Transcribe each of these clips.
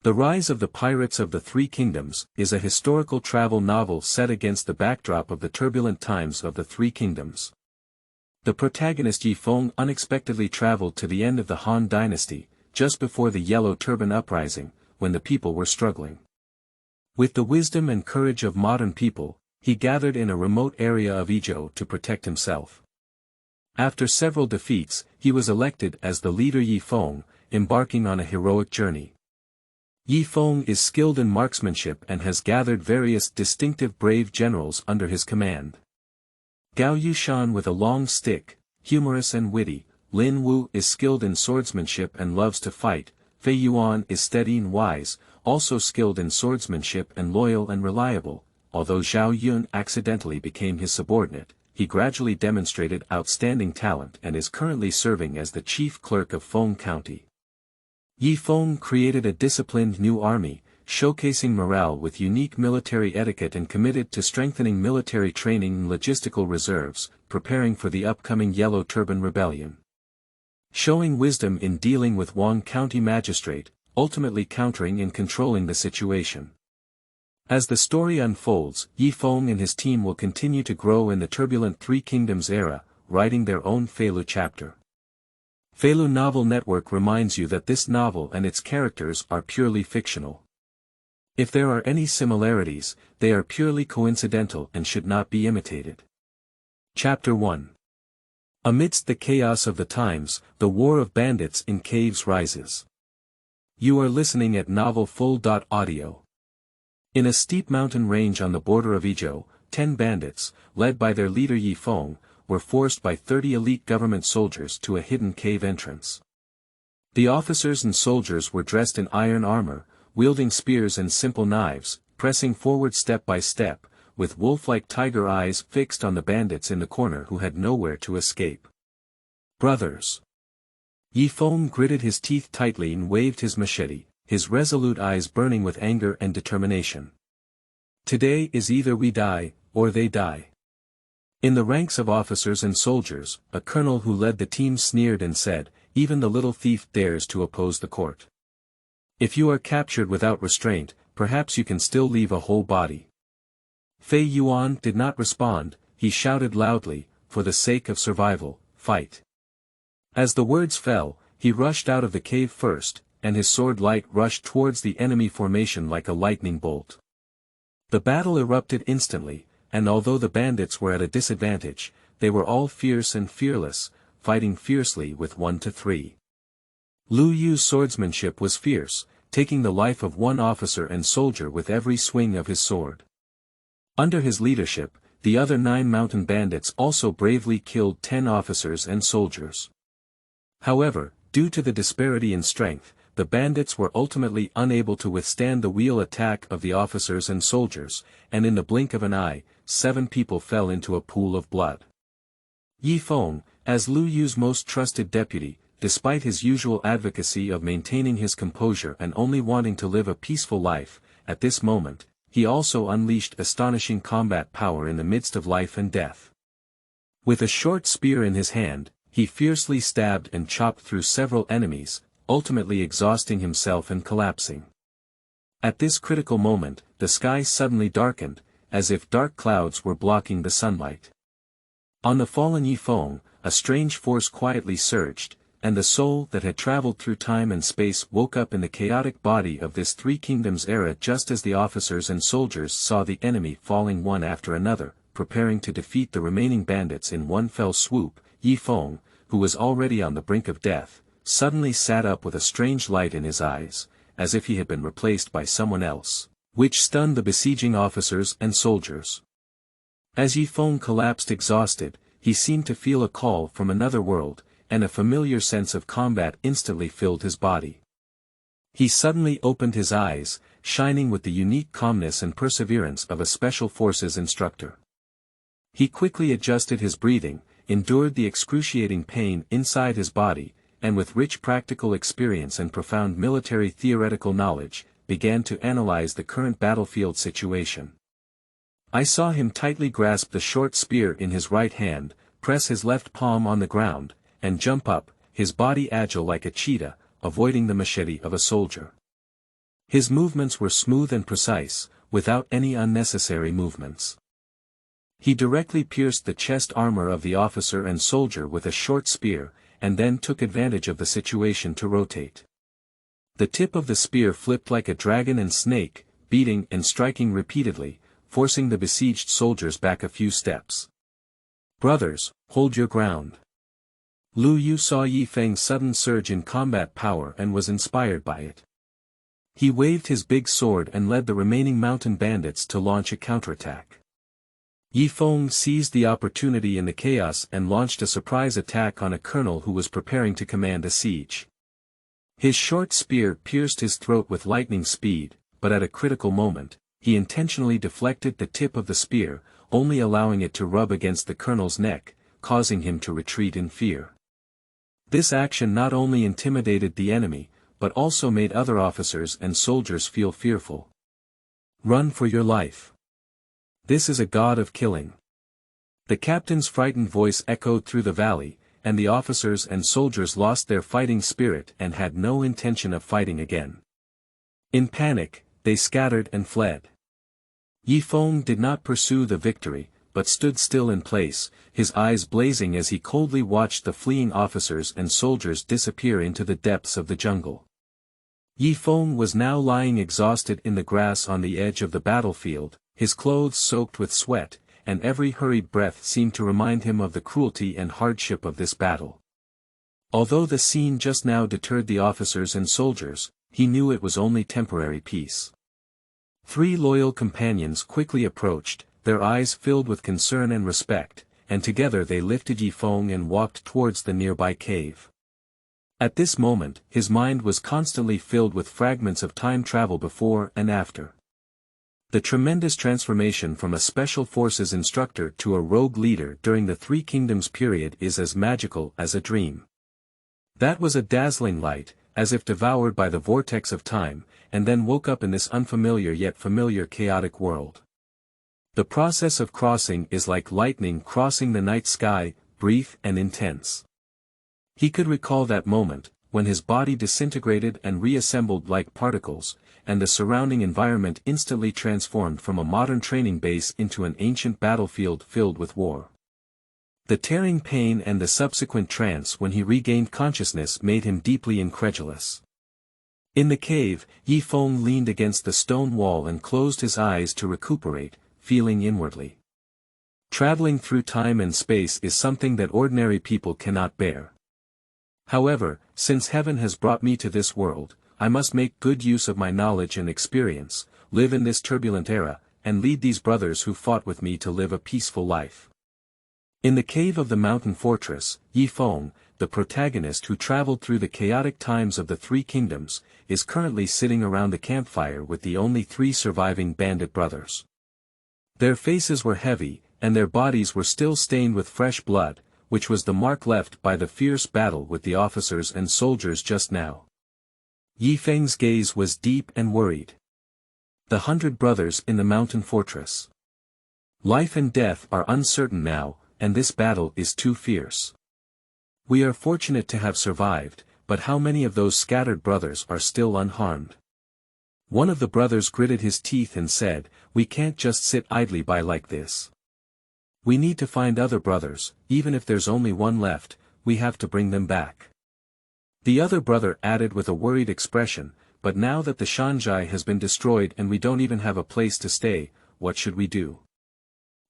The Rise of the Pirates of the Three Kingdoms is a historical travel novel set against the backdrop of the turbulent times of the Three Kingdoms. The protagonist Ye Feng unexpectedly traveled to the end of the Han Dynasty, just before the Yellow Turban Uprising, when the people were struggling. With the wisdom and courage of modern people, he gathered in a remote area of Yizhou to protect himself. After several defeats, he was elected as the leader Ye Feng, embarking on a heroic journey. Ye Feng is skilled in marksmanship and has gathered various distinctive brave generals under his command. Gao Yushan with a long stick, humorous and witty, Lin Wu is skilled in swordsmanship and loves to fight, Fei Yuan is steady and wise, also skilled in swordsmanship and loyal and reliable. Although Zhao Yun accidentally became his subordinate, he gradually demonstrated outstanding talent and is currently serving as the chief clerk of Feng County. Ye Feng created a disciplined new army, showcasing morale with unique military etiquette and committed to strengthening military training and logistical reserves, preparing for the upcoming Yellow Turban Rebellion. Showing wisdom in dealing with Wang County Magistrate, ultimately countering and controlling the situation. As the story unfolds, Ye Feng and his team will continue to grow in the turbulent Three Kingdoms era, writing their own Feilu chapter. Feilu Novel Network reminds you that this novel and its characters are purely fictional. If there are any similarities, they are purely coincidental and should not be imitated. Chapter 1. Amidst the chaos of the times, the war of bandits in caves rises. You are listening at novelfull.audio. In a steep mountain range on the border of Yizhou, 10 bandits, led by their leader Ye Feng, were forced by 30 elite government soldiers to a hidden cave entrance. The officers and soldiers were dressed in iron armor, wielding spears and simple knives, pressing forward step by step, with wolf-like tiger eyes fixed on the bandits in the corner who had nowhere to escape. Brothers! Ye Feng gritted his teeth tightly and waved his machete, his resolute eyes burning with anger and determination. Today is either we die, or they die. In the ranks of officers and soldiers, a colonel who led the team sneered and said, "Even the little thief dares to oppose the court. If you are captured without restraint, perhaps you can still leave a whole body." Fei Yuan did not respond, he shouted loudly, "For the sake of survival, fight." As the words fell, he rushed out of the cave first, and his sword light rushed towards the enemy formation like a lightning bolt. The battle erupted instantly, and although the bandits were at a disadvantage, they were all fierce and fearless, fighting fiercely with 1 to 3. Lu Yu's swordsmanship was fierce, taking the life of one officer and soldier with every swing of his sword. Under his leadership, the other 9 mountain bandits also bravely killed 10 officers and soldiers. However, due to the disparity in strength, the bandits were ultimately unable to withstand the wheel attack of the officers and soldiers, and in the blink of an eye, 7 people fell into a pool of blood. Ye Feng, as Lu Yu's most trusted deputy, despite his usual advocacy of maintaining his composure and only wanting to live a peaceful life, at this moment, he also unleashed astonishing combat power in the midst of life and death. With a short spear in his hand, he fiercely stabbed and chopped through several enemies, ultimately exhausting himself and collapsing. At this critical moment, the sky suddenly darkened, as if dark clouds were blocking the sunlight. On the fallen Ye Feng, a strange force quietly surged, and the soul that had traveled through time and space woke up in the chaotic body of this Three Kingdoms era just as the officers and soldiers saw the enemy falling one after another, preparing to defeat the remaining bandits in one fell swoop. Ye Feng, who was already on the brink of death, suddenly sat up with a strange light in his eyes, as if he had been replaced by someone else, which stunned the besieging officers and soldiers. As Ye Feng collapsed exhausted, he seemed to feel a call from another world, and a familiar sense of combat instantly filled his body. He suddenly opened his eyes, shining with the unique calmness and perseverance of a special forces instructor. He quickly adjusted his breathing, endured the excruciating pain inside his body, and with rich practical experience and profound military theoretical knowledge, began to analyze the current battlefield situation. I saw him tightly grasp the short spear in his right hand, press his left palm on the ground, and jump up, his body agile like a cheetah, avoiding the machete of a soldier. His movements were smooth and precise, without any unnecessary movements. He directly pierced the chest armor of the officer and soldier with a short spear, and then took advantage of the situation to rotate. The tip of the spear flipped like a dragon and snake, beating and striking repeatedly, forcing the besieged soldiers back a few steps. "Brothers, hold your ground." Lin Wu saw Ye Feng's sudden surge in combat power and was inspired by it. He waved his big sword and led the remaining mountain bandits to launch a counterattack. Ye Feng seized the opportunity in the chaos and launched a surprise attack on a colonel who was preparing to command a siege. His short spear pierced his throat with lightning speed, but at a critical moment, he intentionally deflected the tip of the spear, only allowing it to rub against the colonel's neck, causing him to retreat in fear. This action not only intimidated the enemy, but also made other officers and soldiers feel fearful. "Run for your life. This is a god of killing." The captain's frightened voice echoed through the valley, and the officers and soldiers lost their fighting spirit and had no intention of fighting again. In panic, they scattered and fled. Ye Feng did not pursue the victory, but stood still in place, his eyes blazing as he coldly watched the fleeing officers and soldiers disappear into the depths of the jungle. Ye Feng was now lying exhausted in the grass on the edge of the battlefield, his clothes soaked with sweat, and every hurried breath seemed to remind him of the cruelty and hardship of this battle. Although the scene just now deterred the officers and soldiers, he knew it was only temporary peace. 3 loyal companions quickly approached, their eyes filled with concern and respect, and together they lifted Ye Feng and walked towards the nearby cave. At this moment, his mind was constantly filled with fragments of time travel before and after. The tremendous transformation from a special forces instructor to a rogue leader during the Three Kingdoms period is as magical as a dream. That was a dazzling light, as if devoured by the vortex of time, and then woke up in this unfamiliar yet familiar chaotic world. The process of crossing is like lightning crossing the night sky, brief and intense. He could recall that moment, when his body disintegrated and reassembled like particles, and the surrounding environment instantly transformed from a modern training base into an ancient battlefield filled with war. The tearing pain and the subsequent trance when he regained consciousness made him deeply incredulous. In the cave, Ye Feng leaned against the stone wall and closed his eyes to recuperate, feeling inwardly. Traveling through time and space is something that ordinary people cannot bear. However, since heaven has brought me to this world, I must make good use of my knowledge and experience, live in this turbulent era, and lead these brothers who fought with me to live a peaceful life. In the cave of the mountain fortress, Ye Feng, the protagonist who traveled through the chaotic times of the Three Kingdoms, is currently sitting around the campfire with the only 3 surviving bandit brothers. Their faces were heavy, and their bodies were still stained with fresh blood, which was the mark left by the fierce battle with the officers and soldiers just now. Ye Feng's gaze was deep and worried. The 100 brothers in the mountain fortress. Life and death are uncertain now, and this battle is too fierce. We are fortunate to have survived, but how many of those scattered brothers are still unharmed? One of the brothers gritted his teeth and said, "We can't just sit idly by like this. We need to find other brothers, even if there's only one left, we have to bring them back." The other brother added with a worried expression, "But now that the Shanzhai has been destroyed and we don't even have a place to stay, what should we do?"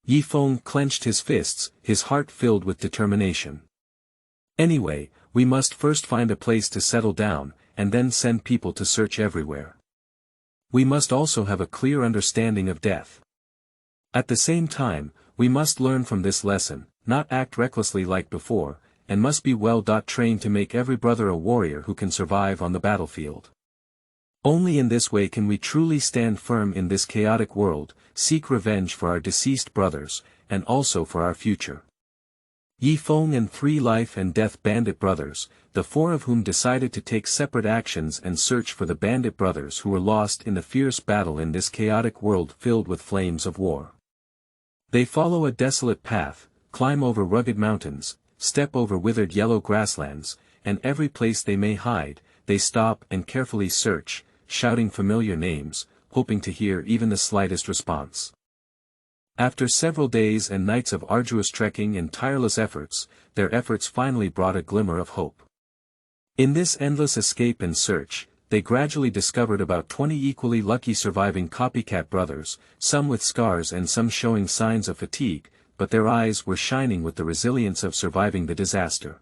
Ye Feng clenched his fists, his heart filled with determination. "Anyway, we must first find a place to settle down, and then send people to search everywhere. We must also have a clear understanding of death. At the same time, we must learn from this lesson, not act recklessly like before, and must be well trained to make every brother a warrior who can survive on the battlefield. Only in this way can we truly stand firm in this chaotic world, seek revenge for our deceased brothers, and also for our future." Ye Feng and 3 life and death bandit brothers, the 4 of whom decided to take separate actions and search for the bandit brothers who were lost in the fierce battle in this chaotic world filled with flames of war. They follow a desolate path, climb over rugged mountains, step over withered yellow grasslands, and every place they may hide, they stop and carefully search, shouting familiar names, hoping to hear even the slightest response. After several days and nights of arduous trekking and tireless efforts, their efforts finally brought a glimmer of hope. In this endless escape and search, they gradually discovered about 20 equally lucky surviving copycat brothers, some with scars and some showing signs of fatigue, but their eyes were shining with the resilience of surviving the disaster.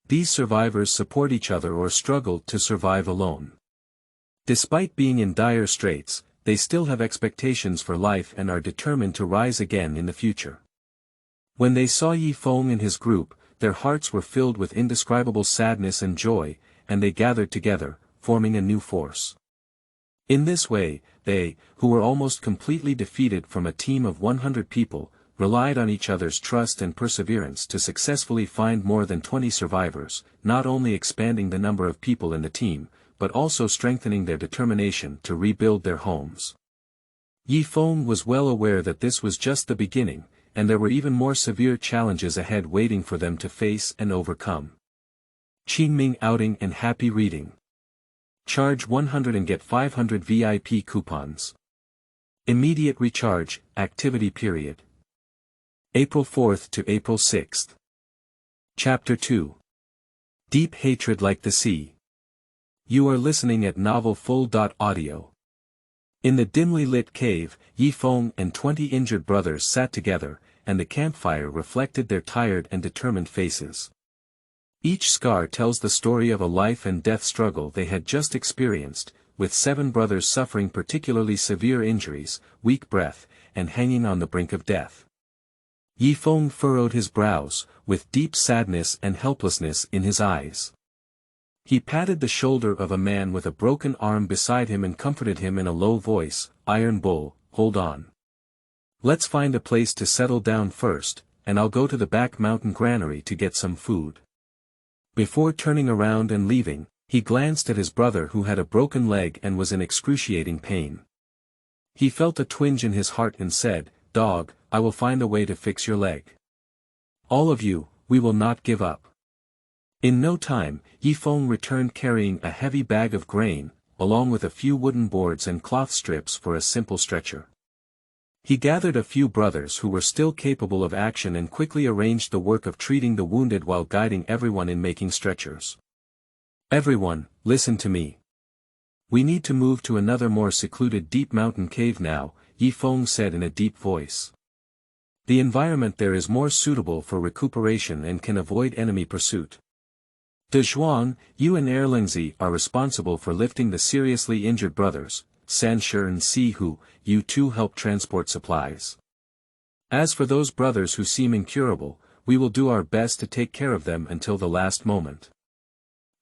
These survivors support each other or struggle to survive alone. Despite being in dire straits, they still have expectations for life and are determined to rise again in the future. When they saw Ye Feng and his group, their hearts were filled with indescribable sadness and joy, and they gathered together, forming a new force. In this way, they, who were almost completely defeated from a team of 100 people, relied on each other's trust and perseverance to successfully find more than 20 survivors, not only expanding the number of people in the team, but also strengthening their determination to rebuild their homes. Ye Feng was well aware that this was just the beginning, and there were even more severe challenges ahead waiting for them to face and overcome. Qingming outing and happy reading. Charge 100 and get 500 VIP coupons. Immediate recharge, activity period. April 4th to April 6th. Chapter 2. Deep Hatred Like the Sea. You are listening at Novel Full.audio. In the dimly lit cave, Ye Feng and 20 injured brothers sat together, and the campfire reflected their tired and determined faces. Each scar tells the story of a life and death struggle they had just experienced, with 7 brothers suffering particularly severe injuries, weak breath, and hanging on the brink of death. Ye Feng furrowed his brows, with deep sadness and helplessness in his eyes. He patted the shoulder of a man with a broken arm beside him and comforted him in a low voice, "Iron Bull, hold on. Let's find a place to settle down first, and I'll go to the back mountain granary to get some food." Before turning around and leaving, he glanced at his brother who had a broken leg and was in excruciating pain. He felt a twinge in his heart and said, "Dog, I will find a way to fix your leg. All of you, we will not give up." In no time, Ye Feng returned carrying a heavy bag of grain, along with a few wooden boards and cloth strips for a simple stretcher. He gathered a few brothers who were still capable of action and quickly arranged the work of treating the wounded while guiding everyone in making stretchers. "Everyone, listen to me. We need to move to another more secluded deep mountain cave now," Ye Feng said in a deep voice. "The environment there is more suitable for recuperation and can avoid enemy pursuit. De Zhuang, you and Erlingzi are responsible for lifting the seriously injured brothers. Sanshi and Sihu, you two help transport supplies. As for those brothers who seem incurable, we will do our best to take care of them until the last moment."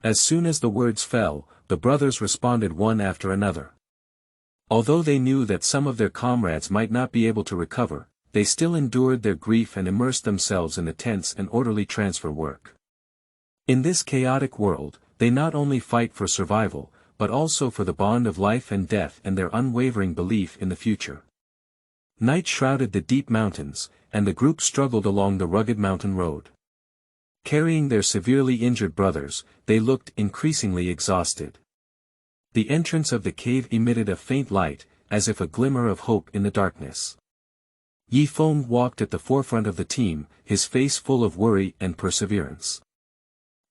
As soon as the words fell, the brothers responded one after another. Although they knew that some of their comrades might not be able to recover, they still endured their grief and immersed themselves in the tense and orderly transfer work. In this chaotic world, they not only fight for survival, but also for the bond of life and death and their unwavering belief in the future. Night shrouded the deep mountains, and the group struggled along the rugged mountain road. Carrying their severely injured brothers, they looked increasingly exhausted. The entrance of the cave emitted a faint light, as if a glimmer of hope in the darkness. Ye Feng walked at the forefront of the team, his face full of worry and perseverance.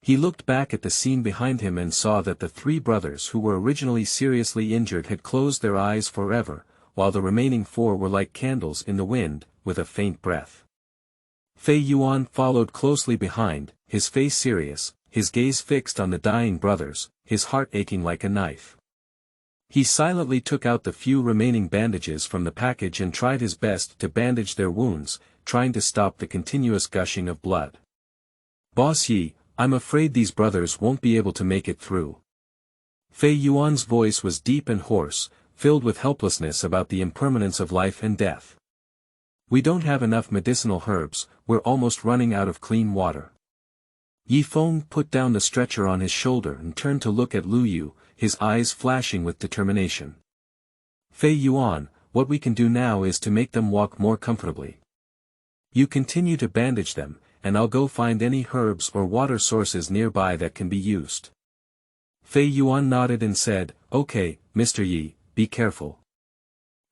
He looked back at the scene behind him and saw that the 3 brothers who were originally seriously injured had closed their eyes forever, while the remaining 4 were like candles in the wind, with a faint breath. Fei Yuan followed closely behind, his face serious, his gaze fixed on the dying brothers, his heart aching like a knife. He silently took out the few remaining bandages from the package and tried his best to bandage their wounds, trying to stop the continuous gushing of blood. "Boss Yi, I'm afraid these brothers won't be able to make it through." Fei Yuan's voice was deep and hoarse, filled with helplessness about the impermanence of life and death. "We don't have enough medicinal herbs, we're almost running out of clean water." Ye Feng put down the stretcher on his shoulder and turned to look at Lu Yu, his eyes flashing with determination. "Fei Yuan, what we can do now is to make them walk more comfortably. You continue to bandage them, and I'll go find any herbs or water sources nearby that can be used." Fei Yuan nodded and said, "Okay, Mr. Yi, be careful.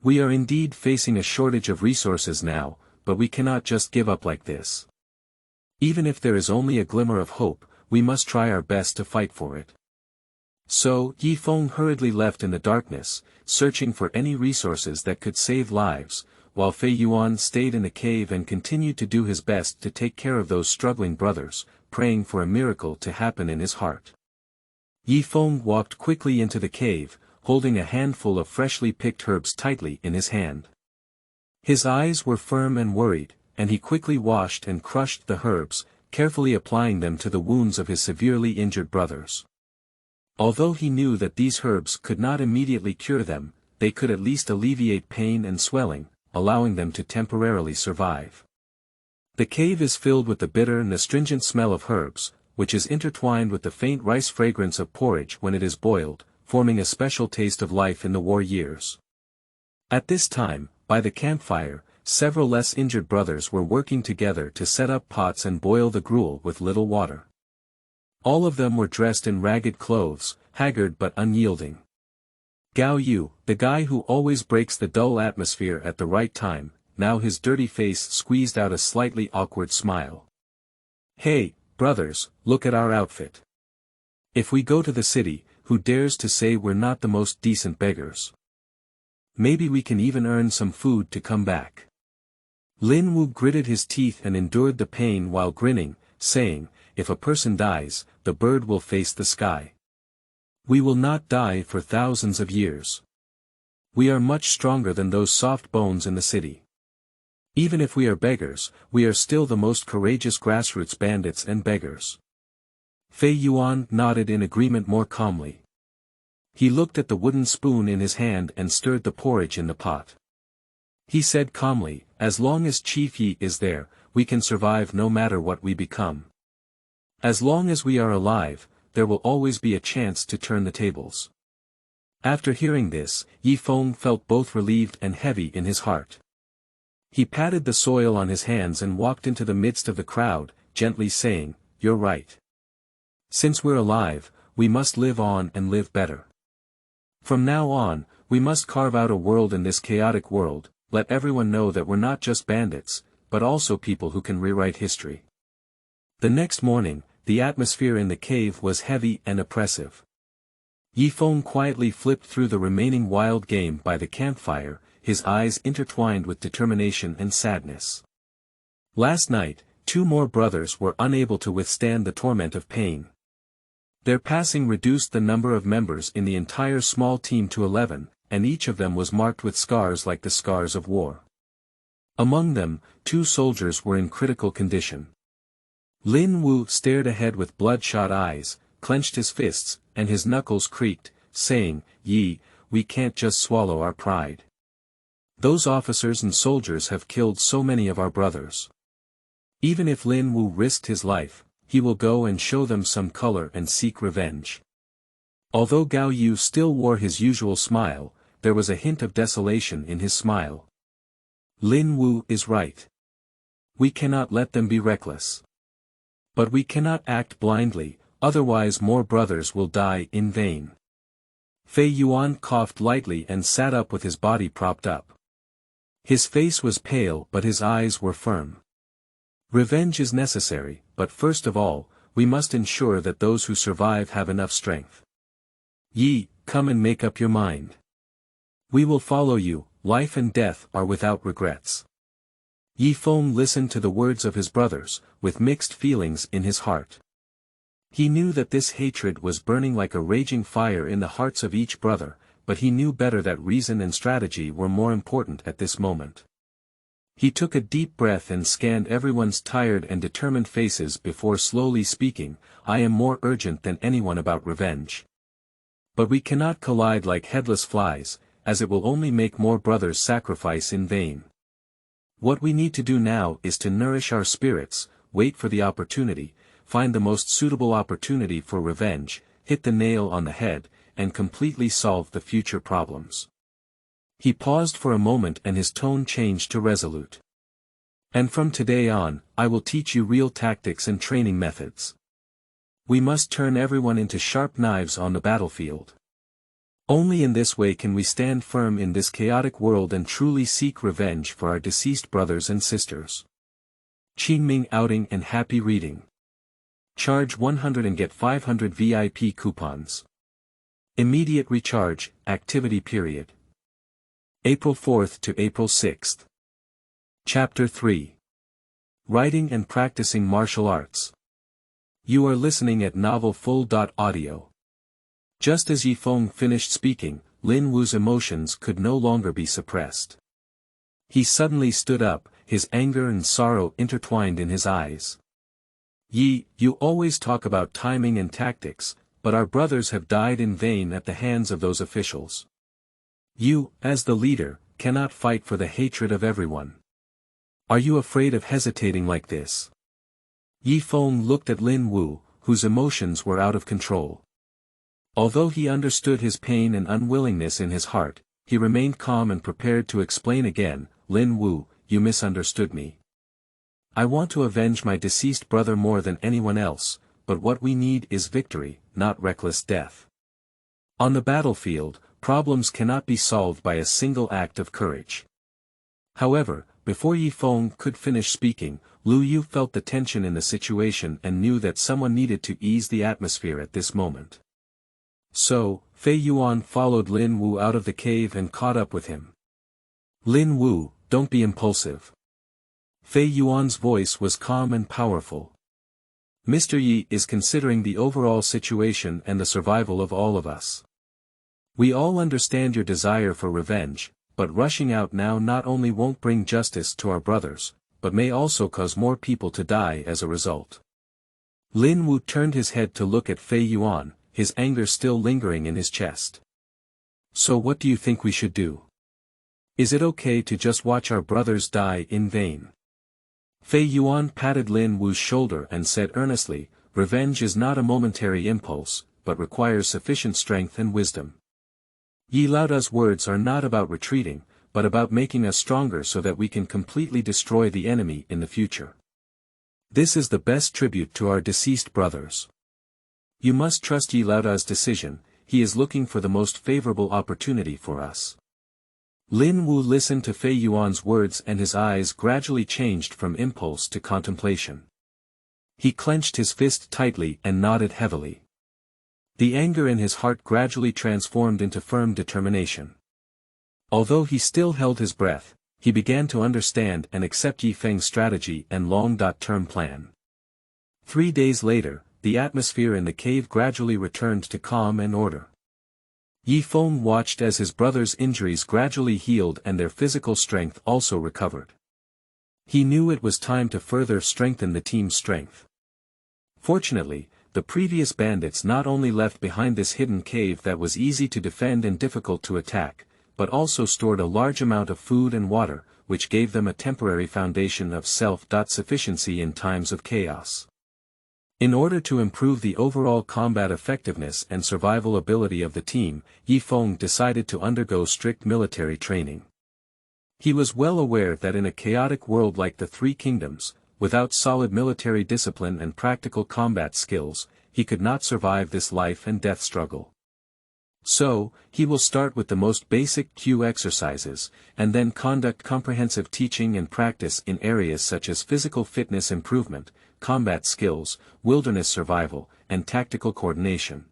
We are indeed facing a shortage of resources now, but we cannot just give up like this. Even if there is only a glimmer of hope, we must try our best to fight for it." So, Ye Feng hurriedly left in the darkness, searching for any resources that could save lives, while Fei Yuan stayed in the cave and continued to do his best to take care of those struggling brothers, praying for a miracle to happen in his heart. Ye Feng walked quickly into the cave, holding a handful of freshly picked herbs tightly in his hand. His eyes were firm and worried, and he quickly washed and crushed the herbs, carefully applying them to the wounds of his severely injured brothers. Although he knew that these herbs could not immediately cure them, they could at least alleviate pain and swelling, allowing them to temporarily survive. The cave is filled with the bitter and astringent smell of herbs, which is intertwined with the faint rice fragrance of porridge when it is boiled, forming a special taste of life in the war years. At this time, by the campfire, several less injured brothers were working together to set up pots and boil the gruel with little water. All of them were dressed in ragged clothes, haggard but unyielding. Gao Yu, the guy who always breaks the dull atmosphere at the right time, now his dirty face squeezed out a slightly awkward smile. "Hey, brothers, look at our outfit. If we go to the city, who dares to say we're not the most decent beggars? Maybe we can even earn some food to come back." Lin Wu gritted his teeth and endured the pain while grinning, saying, "If a person dies, the bird will face the sky. We will not die for thousands of years. We are much stronger than those soft bones in the city. Even if we are beggars, we are still the most courageous grassroots bandits and beggars." Fei Yuan nodded in agreement more calmly. He looked at the wooden spoon in his hand and stirred the porridge in the pot. He said calmly, "As long as Chief Yi is there, we can survive no matter what we become. As long as we are alive, there will always be a chance to turn the tables." After hearing this, Ye Feng felt both relieved and heavy in his heart. He patted the soil on his hands and walked into the midst of the crowd, gently saying, "You're right. Since we're alive, we must live on and live better. From now on, we must carve out a world in this chaotic world, let everyone know that we're not just bandits, but also people who can rewrite history." The next morning, the atmosphere in the cave was heavy and oppressive. Ye Feng quietly flipped through the remaining wild game by the campfire, his eyes intertwined with determination and sadness. Last night, 2 more brothers were unable to withstand the torment of pain. Their passing reduced the number of members in the entire small team to 11, and each of them was marked with scars like the scars of war. Among them, 2 soldiers were in critical condition. Lin Wu stared ahead with bloodshot eyes, clenched his fists, and his knuckles creaked, saying, "Yi, we can't just swallow our pride. Those officers and soldiers have killed so many of our brothers. Even if Lin Wu risked his life, he will go and show them some color and seek revenge." Although Gao Yu still wore his usual smile, there was a hint of desolation in his smile. Lin Wu is right. We cannot let them be reckless. But we cannot act blindly, otherwise more brothers will die in vain. Fei Yuan coughed lightly and sat up with his body propped up. His face was pale but his eyes were firm. Revenge is necessary, but first of all, we must ensure that those who survive have enough strength. Yi, come and make up your mind. We will follow you, life and death are without regrets. Ye Feng listened to the words of his brothers, with mixed feelings in his heart. He knew that this hatred was burning like a raging fire in the hearts of each brother, but he knew better that reason and strategy were more important at this moment. He took a deep breath and scanned everyone's tired and determined faces before slowly speaking, "I am more urgent than anyone about revenge. But we cannot collide like headless flies, as it will only make more brothers sacrifice in vain. What we need to do now is to nourish our spirits, wait for the opportunity, find the most suitable opportunity for revenge, hit the nail on the head, and completely solve the future problems." He paused for a moment and his tone changed to resolute. "And from today on, I will teach you real tactics and training methods. We must turn everyone into sharp knives on the battlefield. Only in this way can we stand firm in this chaotic world and truly seek revenge for our deceased brothers and sisters. Qingming outing and happy reading. Charge 100 and get 500 VIP coupons. Immediate recharge, activity period. April 4th to April 6th. Chapter 3. Writing and Practicing Martial Arts. You are listening at Novel Full.audio. Just as Ye Feng finished speaking, Lin Wu's emotions could no longer be suppressed. He suddenly stood up, his anger and sorrow intertwined in his eyes. Yi, you always talk about timing and tactics, but our brothers have died in vain at the hands of those officials. You, as the leader, cannot fight for the hatred of everyone. Are you afraid of hesitating like this? Ye Feng looked at Lin Wu, whose emotions were out of control. Although he understood his pain and unwillingness in his heart, he remained calm and prepared to explain again. Lin Wu, you misunderstood me. I want to avenge my deceased brother more than anyone else, but what we need is victory, not reckless death. On the battlefield, problems cannot be solved by a single act of courage. However, before Ye Feng could finish speaking, Lu Yu felt the tension in the situation and knew that someone needed to ease the atmosphere at this moment. So, Fei Yuan followed Lin Wu out of the cave and caught up with him. Lin Wu, don't be impulsive. Fei Yuan's voice was calm and powerful. Mr. Yi is considering the overall situation and the survival of all of us. We all understand your desire for revenge, but rushing out now not only won't bring justice to our brothers, but may also cause more people to die as a result. Lin Wu turned his head to look at Fei Yuan, his anger still lingering in his chest. So what do you think we should do? Is it okay to just watch our brothers die in vain? Fei Yuan patted Lin Wu's shoulder and said earnestly, revenge is not a momentary impulse, but requires sufficient strength and wisdom. Yi Laoda's words are not about retreating, but about making us stronger so that we can completely destroy the enemy in the future. This is the best tribute to our deceased brothers. You must trust Yi Laoda's decision, he is looking for the most favorable opportunity for us. Lin Wu listened to Fei Yuan's words and his eyes gradually changed from impulse to contemplation. He clenched his fist tightly and nodded heavily. The anger in his heart gradually transformed into firm determination. Although he still held his breath, he began to understand and accept Ye Feng's strategy and long-term plan. 3 days later, the atmosphere in the cave gradually returned to calm and order. Ye Feng watched as his brother's injuries gradually healed and their physical strength also recovered. He knew it was time to further strengthen the team's strength. Fortunately, the previous bandits not only left behind this hidden cave that was easy to defend and difficult to attack, but also stored a large amount of food and water, which gave them a temporary foundation of self-sufficiency in times of chaos. In order to improve the overall combat effectiveness and survival ability of the team, Ye Feng decided to undergo strict military training. He was well aware that in a chaotic world like the Three Kingdoms, without solid military discipline and practical combat skills, he could not survive this life and death struggle. So, he will start with the most basic Q exercises, and then conduct comprehensive teaching and practice in areas such as physical fitness improvement, combat skills, wilderness survival, and tactical coordination.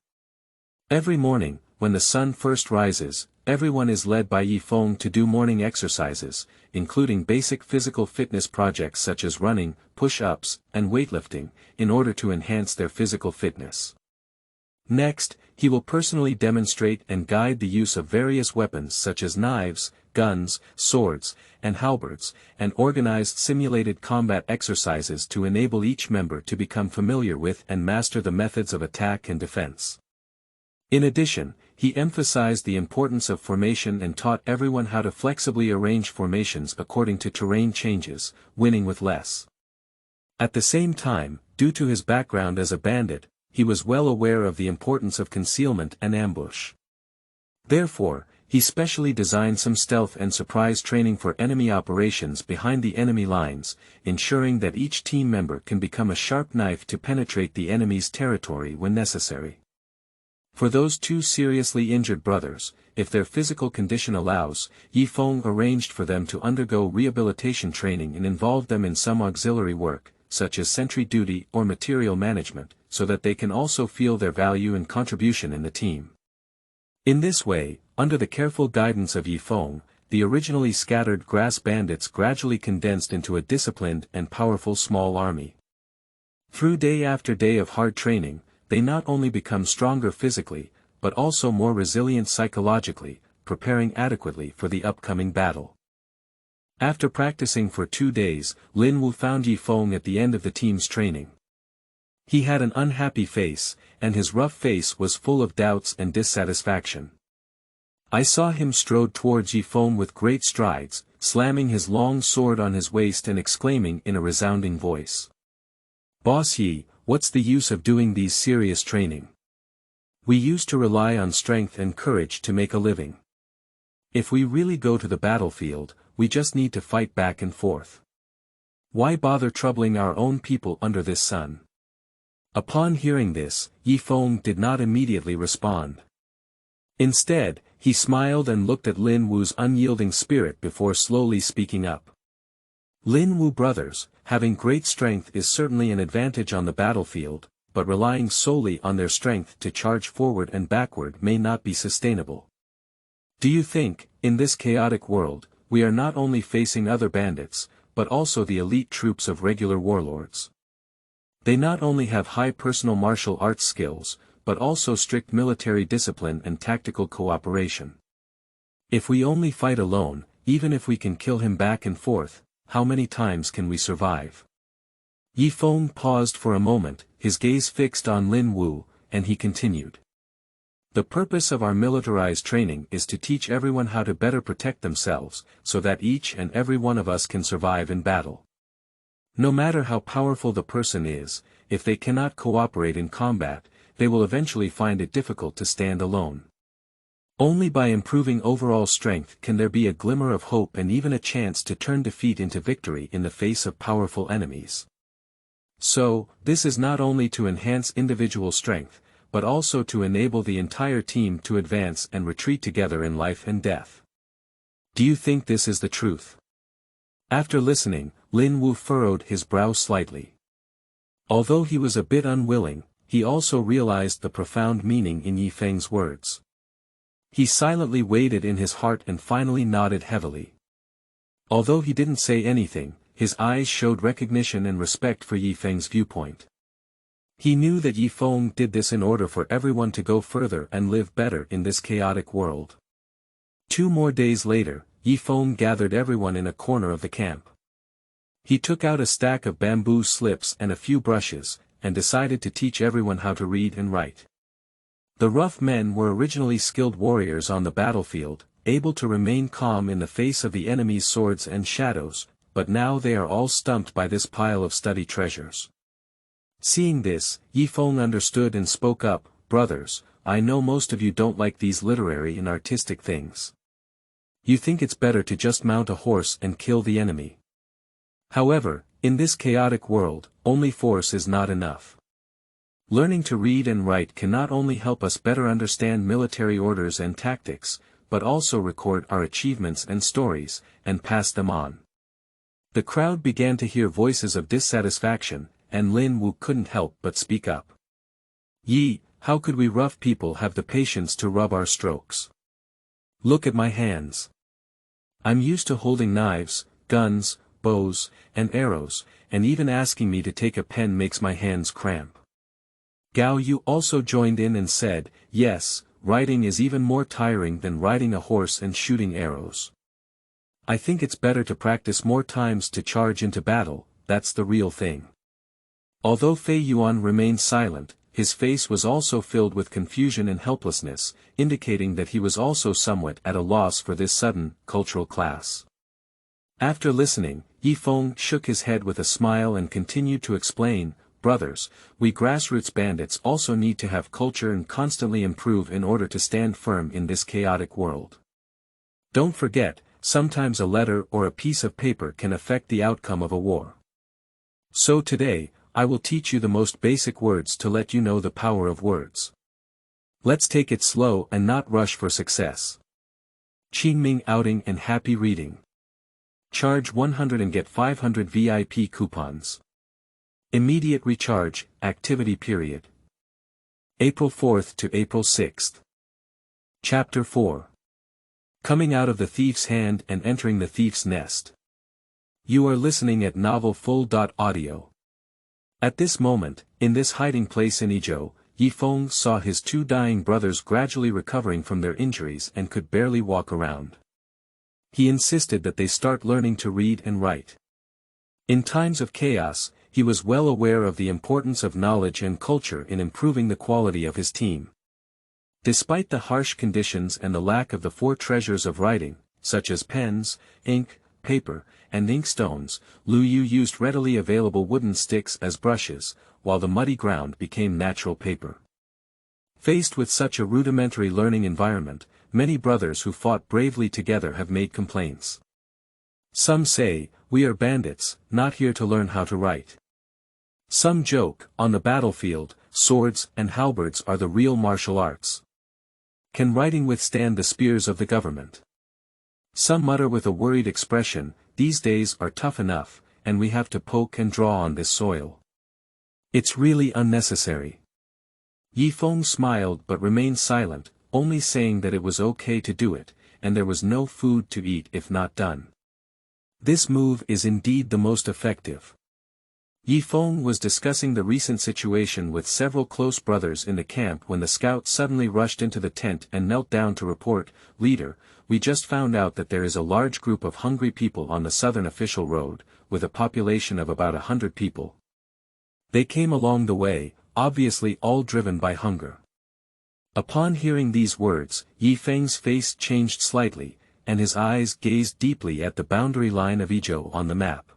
Every morning, when the sun first rises, everyone is led by Ye Feng to do morning exercises, including basic physical fitness projects such as running, push-ups, and weightlifting, in order to enhance their physical fitness. Next, he will personally demonstrate and guide the use of various weapons such as knives, guns, swords, and halberds, and organized simulated combat exercises to enable each member to become familiar with and master the methods of attack and defense. In addition, he emphasized the importance of formation and taught everyone how to flexibly arrange formations according to terrain changes, winning with less. At the same time, due to his background as a bandit, he was well aware of the importance of concealment and ambush. Therefore, He specially designed some stealth and surprise training for enemy operations behind the enemy lines, ensuring that each team member can become a sharp knife to penetrate the enemy's territory when necessary. For those two seriously injured brothers, if their physical condition allows, Ye Feng arranged for them to undergo rehabilitation training and involved them in some auxiliary work, such as sentry duty or material management, so that they can also feel their value and contribution in the team. In this way, under the careful guidance of Ye Feng, the originally scattered grass bandits gradually condensed into a disciplined and powerful small army. Through day after day of hard training, they not only become stronger physically, but also more resilient psychologically, preparing adequately for the upcoming battle. After practicing for 2 days, Lin Wu found Ye Feng at the end of the team's training. He had an unhappy face, and his rough face was full of doubts and dissatisfaction. I saw him strode towards Ye Feng with great strides, slamming his long sword on his waist and exclaiming in a resounding voice. "Boss Ye, what's the use of doing these serious training? We used to rely on strength and courage to make a living. If we really go to the battlefield, we just need to fight back and forth. Why bother troubling our own people under this sun?" Upon hearing this, Ye Feng did not immediately respond. Instead, he smiled and looked at Lin Wu's unyielding spirit before slowly speaking up. "Lin Wu brothers, having great strength is certainly an advantage on the battlefield, but relying solely on their strength to charge forward and backward may not be sustainable. Do you think, in this chaotic world, we are not only facing other bandits, but also the elite troops of regular warlords? They not only have high personal martial arts skills, but also strict military discipline and tactical cooperation. If we only fight alone, even if we can kill him back and forth, how many times can we survive?" Ye Feng paused for a moment, his gaze fixed on Lin Wu, and he continued. "The purpose of our militarized training is to teach everyone how to better protect themselves, so that each and every one of us can survive in battle. No matter how powerful the person is, if they cannot cooperate in combat, they will eventually find it difficult to stand alone. Only by improving overall strength can there be a glimmer of hope and even a chance to turn defeat into victory in the face of powerful enemies. So, this is not only to enhance individual strength, but also to enable the entire team to advance and retreat together in life and death. Do you think this is the truth?" After listening, Lin Wu furrowed his brow slightly. Although he was a bit unwilling, he also realized the profound meaning in Ye Feng's words. He silently weighed it in his heart and finally nodded heavily. Although he didn't say anything, his eyes showed recognition and respect for Ye Feng's viewpoint. He knew that Ye Feng did this in order for everyone to go further and live better in this chaotic world. 2 more days later, Ye Feng gathered everyone in a corner of the camp. He took out a stack of bamboo slips and a few brushes, and decided to teach everyone how to read and write. The rough men were originally skilled warriors on the battlefield, able to remain calm in the face of the enemy's swords and shadows, but now they are all stumped by this pile of study treasures. Seeing this, Ye Feng understood and spoke up, "Brothers, I know most of you don't like these literary and artistic things. You think it's better to just mount a horse and kill the enemy. However, in this chaotic world, only force is not enough. Learning to read and write can not only help us better understand military orders and tactics, but also record our achievements and stories, and pass them on." The crowd began to hear voices of dissatisfaction, and Lin Wu couldn't help but speak up. "Yi, how could we rough people have the patience to rub our strokes? Look at my hands. I'm used to holding knives, guns, bows, and arrows, and even asking me to take a pen makes my hands cramp." Gao Yu also joined in and said, "Yes, riding is even more tiring than riding a horse and shooting arrows. I think it's better to practice more times to charge into battle, that's the real thing." Although Fei Yuan remained silent, his face was also filled with confusion and helplessness, indicating that he was also somewhat at a loss for this sudden, cultural class. After listening, Ye Feng shook his head with a smile and continued to explain, "Brothers, we grassroots bandits also need to have culture and constantly improve in order to stand firm in this chaotic world. Don't forget, sometimes a letter or a piece of paper can affect the outcome of a war. So today, I will teach you the most basic words to let you know the power of words. Let's take it slow and not rush for success. Qingming outing and happy reading. Charge 100 and get 500 VIP coupons. Immediate recharge, activity period. April 4th to April 6th. Chapter 4. Coming out of the thief's hand and entering the thief's nest. You are listening at novel full.audio. At this moment, in this hiding place in Yizhou, Ye Feng saw his two dying brothers gradually recovering from their injuries and could barely walk around. He insisted that they start learning to read and write. In times of chaos, he was well aware of the importance of knowledge and culture in improving the quality of his team. Despite the harsh conditions and the lack of the four treasures of writing, such as pens, ink, paper, and inkstones, Lin Wu used readily available wooden sticks as brushes, while the muddy ground became natural paper. Faced with such a rudimentary learning environment, many brothers who fought bravely together have made complaints. Some say, "We are bandits, not here to learn how to write." Some joke, on the battlefield, swords and halberds are the real martial arts. Can writing withstand the spears of the government? Some mutter with a worried expression, "These days are tough enough, and we have to poke and draw on this soil. It's really unnecessary." Ye Feng smiled but remained silent, only saying that it was okay to do it, and there was no food to eat if not done. This move is indeed the most effective. Ye Feng was discussing the recent situation with several close brothers in the camp when the scout suddenly rushed into the tent and knelt down to report, "Leader, we just found out that there is a large group of hungry people on the southern official road, with a population of about 100 people. They came along the way, obviously all driven by hunger." Upon hearing these words, Ye Feng's face changed slightly, and his eyes gazed deeply at the boundary line of Yizhou on the map.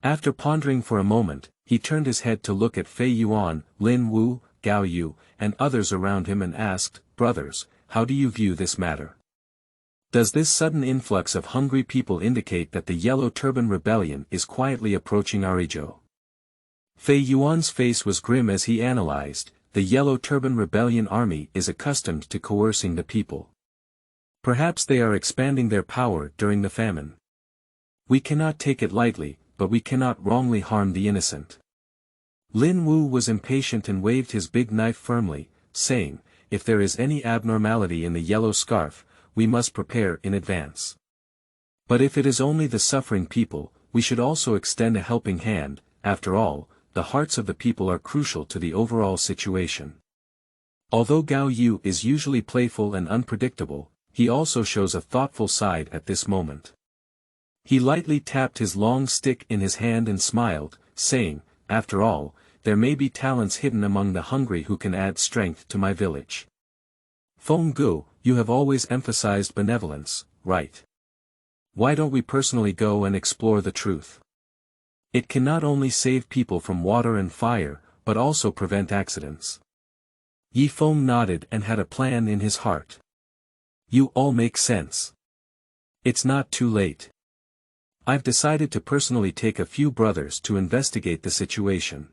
After pondering for a moment, he turned his head to look at Fei Yuan, Lin Wu, Gao Yu, and others around him and asked, "Brothers, how do you view this matter? Does this sudden influx of hungry people indicate that the Yellow Turban Rebellion is quietly approaching our Yizhou?" Fei Yuan's face was grim as he analyzed, "The Yellow Turban Rebellion army is accustomed to coercing the people. Perhaps they are expanding their power during the famine. We cannot take it lightly, but we cannot wrongly harm the innocent." Lin Wu was impatient and waved his big knife firmly, saying, "If there is any abnormality in the yellow scarf, we must prepare in advance. But if it is only the suffering people, we should also extend a helping hand. After all, the hearts of the people are crucial to the overall situation." Although Gao Yu is usually playful and unpredictable, he also shows a thoughtful side at this moment. He lightly tapped his long stick in his hand and smiled, saying, "After all, there may be talents hidden among the hungry who can add strength to my village. Feng Gu, you have always emphasized benevolence, right? Why don't we personally go and explore the truth? It can not only save people from water and fire, but also prevent accidents." Ye Feng nodded and had a plan in his heart. "You all make sense. It's not too late. I've decided to personally take a few brothers to investigate the situation.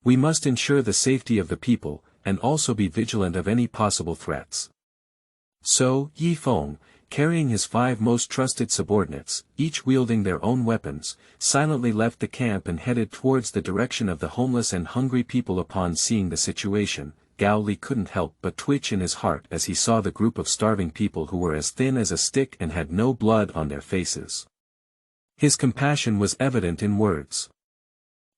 We must ensure the safety of the people, and also be vigilant of any possible threats." So, Ye Feng, carrying his 5 most trusted subordinates, each wielding their own weapons, silently left the camp and headed towards the direction of the homeless and hungry people. Upon seeing the situation, Gao Li couldn't help but twitch in his heart as he saw the group of starving people who were as thin as a stick and had no blood on their faces. His compassion was evident in words.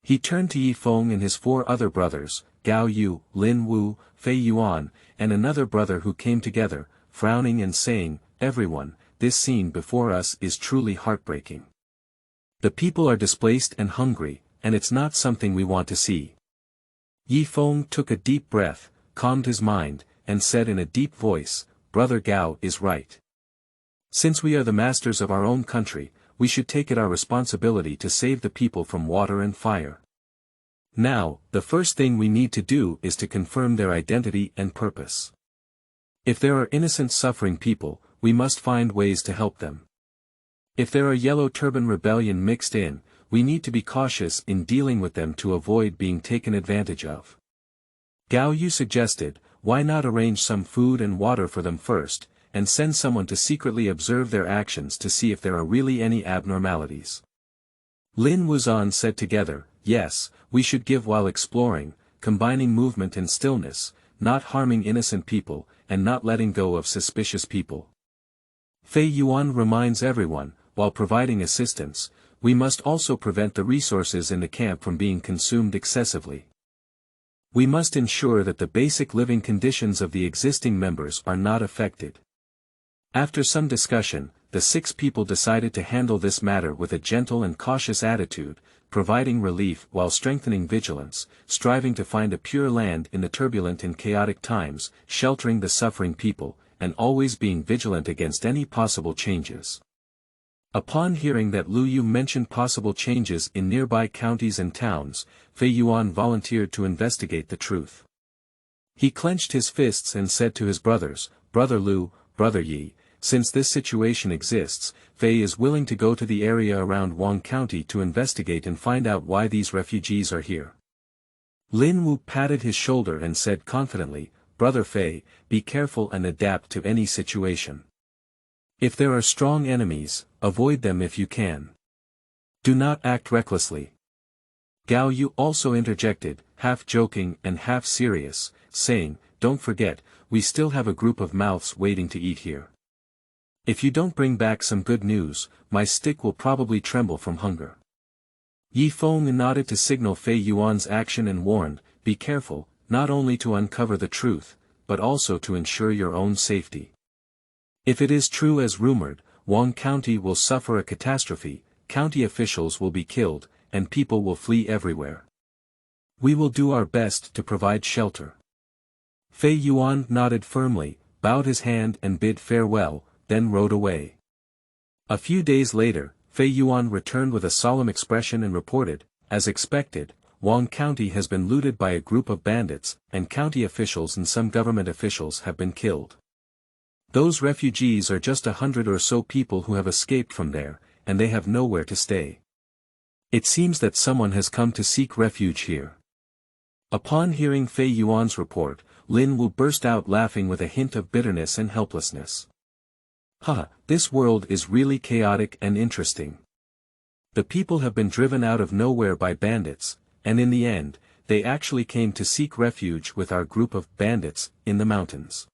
He turned to Ye Feng and his 4 other brothers, Gao Yu, Lin Wu, Fei Yuan, and another brother who came together, frowning and saying, "Everyone, this scene before us is truly heartbreaking. The people are displaced and hungry, and it's not something we want to see." Ye Feng took a deep breath, calmed his mind, and said in a deep voice, "Brother Gao is right. Since we are the masters of our own country, we should take it our responsibility to save the people from water and fire. Now, the first thing we need to do is to confirm their identity and purpose. If there are innocent suffering people, we must find ways to help them. If there are Yellow Turban Rebellion mixed in, we need to be cautious in dealing with them to avoid being taken advantage of. Gao Yu suggested, why not arrange some food and water for them first, and send someone to secretly observe their actions to see if there are really any abnormalities. Lin Wu said together, yes, we should give while exploring, combining movement and stillness, not harming innocent people, and not letting go of suspicious people. Fei Yuan reminds everyone, while providing assistance, we must also prevent the resources in the camp from being consumed excessively. We must ensure that the basic living conditions of the existing members are not affected. After some discussion, the 6 people decided to handle this matter with a gentle and cautious attitude, providing relief while strengthening vigilance, striving to find a pure land in the turbulent and chaotic times, sheltering the suffering people, and always being vigilant against any possible changes. Upon hearing that Lu Yu mentioned possible changes in nearby counties and towns, Fei Yuan volunteered to investigate the truth. He clenched his fists and said to his brothers, Brother Lu, Brother Yi, since this situation exists, Fei is willing to go to the area around Wang County to investigate and find out why these refugees are here. Lin Wu patted his shoulder and said confidently, Brother Fei, be careful and adapt to any situation. If there are strong enemies, avoid them if you can. Do not act recklessly. Gao Yu also interjected, half joking and half serious, saying, don't forget, we still have a group of mouths waiting to eat here. If you don't bring back some good news, my stick will probably tremble from hunger. Ye Feng nodded to signal Fei Yuan's action and warned, be careful, not only to uncover the truth, but also to ensure your own safety. If it is true as rumored, Wang County will suffer a catastrophe, county officials will be killed, and people will flee everywhere. We will do our best to provide shelter. Fei Yuan nodded firmly, bowed his hand and bid farewell, then rode away. A few days later, Fei Yuan returned with a solemn expression and reported, as expected, Wang County has been looted by a group of bandits, and county officials and some government officials have been killed. Those refugees are just 100 or so people who have escaped from there, and they have nowhere to stay. It seems that someone has come to seek refuge here. Upon hearing Fei Yuan's report, Lin Wu burst out laughing with a hint of bitterness and helplessness. This world is really chaotic and interesting. The people have been driven out of nowhere by bandits, and in the end, they actually came to seek refuge with our group of bandits in the mountains.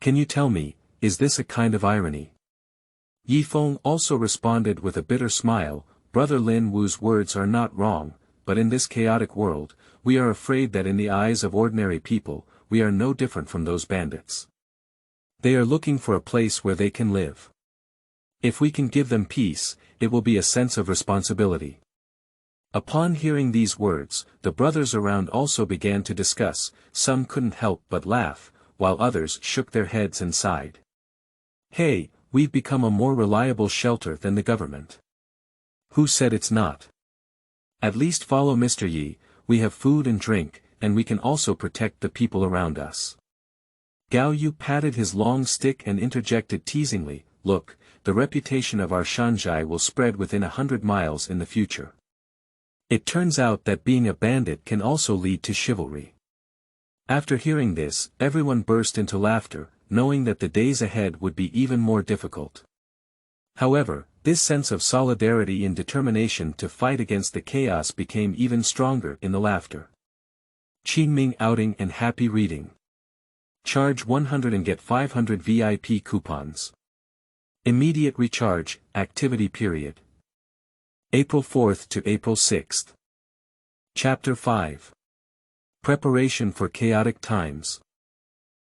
Can you tell me, is this a kind of irony? Ye Feng also responded with a bitter smile, Brother Lin Wu's words are not wrong, but in this chaotic world, we are afraid that in the eyes of ordinary people, we are no different from those bandits. They are looking for a place where they can live. If we can give them peace, it will be a sense of responsibility. Upon hearing these words, the brothers around also began to discuss, some couldn't help but laugh, while others shook their heads and sighed. Hey, we've become a more reliable shelter than the government. Who said it's not? At least follow Mr. Yi, we have food and drink, and we can also protect the people around us. Gao Yu patted his long stick and interjected teasingly, look, the reputation of our Shanzhai will spread within 100 miles in the future. It turns out that being a bandit can also lead to chivalry. After hearing this, everyone burst into laughter, knowing that the days ahead would be even more difficult. However, this sense of solidarity and determination to fight against the chaos became even stronger in the laughter. Qingming outing and happy reading. Charge 100 and get 500 VIP coupons. Immediate recharge, activity period. April 4th to April 6th. Chapter 5. Preparation for Chaotic Times.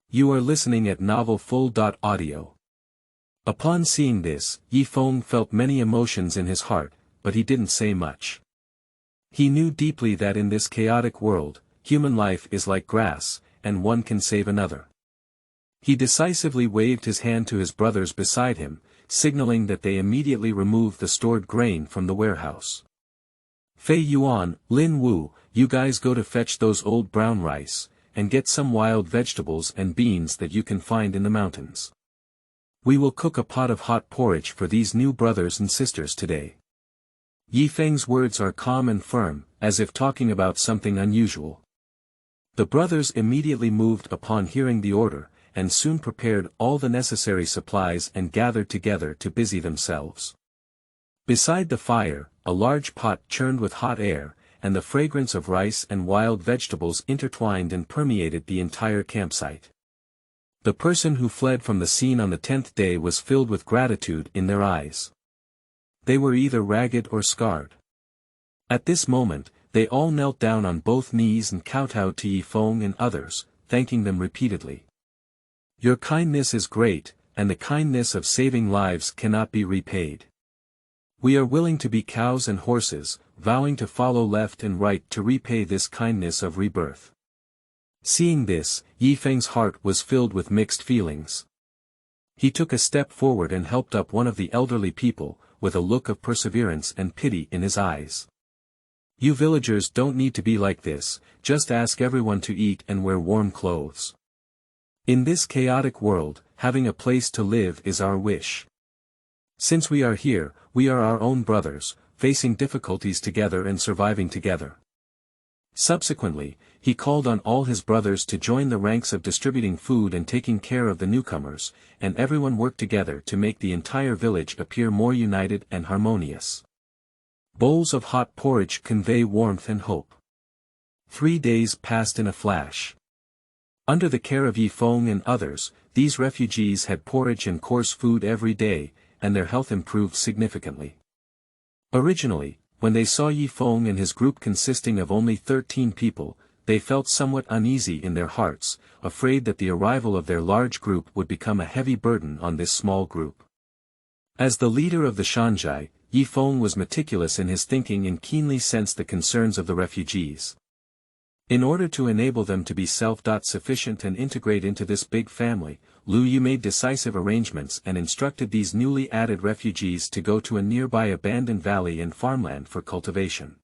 You are listening at novelfull.audio. Upon seeing this, Ye Feng felt many emotions in his heart, but he didn't say much. He knew deeply that in this chaotic world, human life is like grass, and one can save another. He decisively waved his hand to his brothers beside him, signaling that they immediately remove the stored grain from the warehouse. Fei Yuan, Lin Wu, you guys go to fetch those old brown rice, and get some wild vegetables and beans that you can find in the mountains. We will cook a pot of hot porridge for these new brothers and sisters today. Ye Feng's words are calm and firm, as if talking about something unusual. The brothers immediately moved upon hearing the order, and soon prepared all the necessary supplies and gathered together to busy themselves. Beside the fire, a large pot churned with hot air, and the fragrance of rice and wild vegetables intertwined and permeated the entire campsite. The person who fled from the scene on the 10th day was filled with gratitude in their eyes. They were either ragged or scarred. At this moment, they all knelt down on both knees and kowtowed to Ye Feng and others, thanking them repeatedly. Your kindness is great, and the kindness of saving lives cannot be repaid. We are willing to be cows and horses, vowing to follow left and right to repay this kindness of rebirth. Seeing this, Ye Feng's heart was filled with mixed feelings. He took a step forward and helped up one of the elderly people, with a look of perseverance and pity in his eyes. You villagers don't need to be like this, just ask everyone to eat and wear warm clothes. In this chaotic world, having a place to live is our wish. Since we are here, we are our own brothers, facing difficulties together and surviving together. Subsequently, he called on all his brothers to join the ranks of distributing food and taking care of the newcomers, and everyone worked together to make the entire village appear more united and harmonious. Bowls of hot porridge convey warmth and hope. 3 days passed in a flash. Under the care of Ye Feng and others, these refugees had porridge and coarse food every day, and their health improved significantly. Originally, when they saw Ye Feng and his group consisting of only 13 people, they felt somewhat uneasy in their hearts, afraid that the arrival of their large group would become a heavy burden on this small group. As the leader of the Shanzhai, Ye Feng was meticulous in his thinking and keenly sensed the concerns of the refugees. In order to enable them to be self-sufficient and integrate into this big family, Lin Wu made decisive arrangements and instructed these newly added refugees to go to a nearby abandoned valley and farmland for cultivation.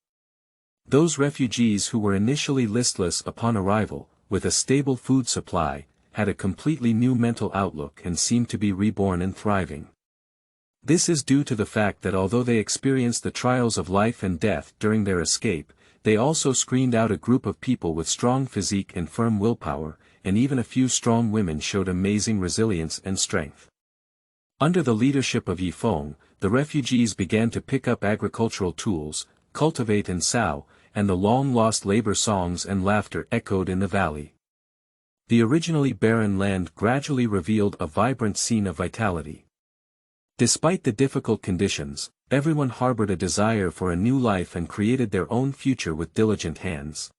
Those refugees who were initially listless upon arrival, with a stable food supply, had a completely new mental outlook and seemed to be reborn and thriving. This is due to the fact that although they experienced the trials of life and death during their escape, they also screened out a group of people with strong physique and firm willpower, and even a few strong women showed amazing resilience and strength. Under the leadership of Ye Feng, the refugees began to pick up agricultural tools, cultivate and sow, and the long-lost labor songs and laughter echoed in the valley. The originally barren land gradually revealed a vibrant scene of vitality. Despite the difficult conditions, everyone harbored a desire for a new life and created their own future with diligent hands.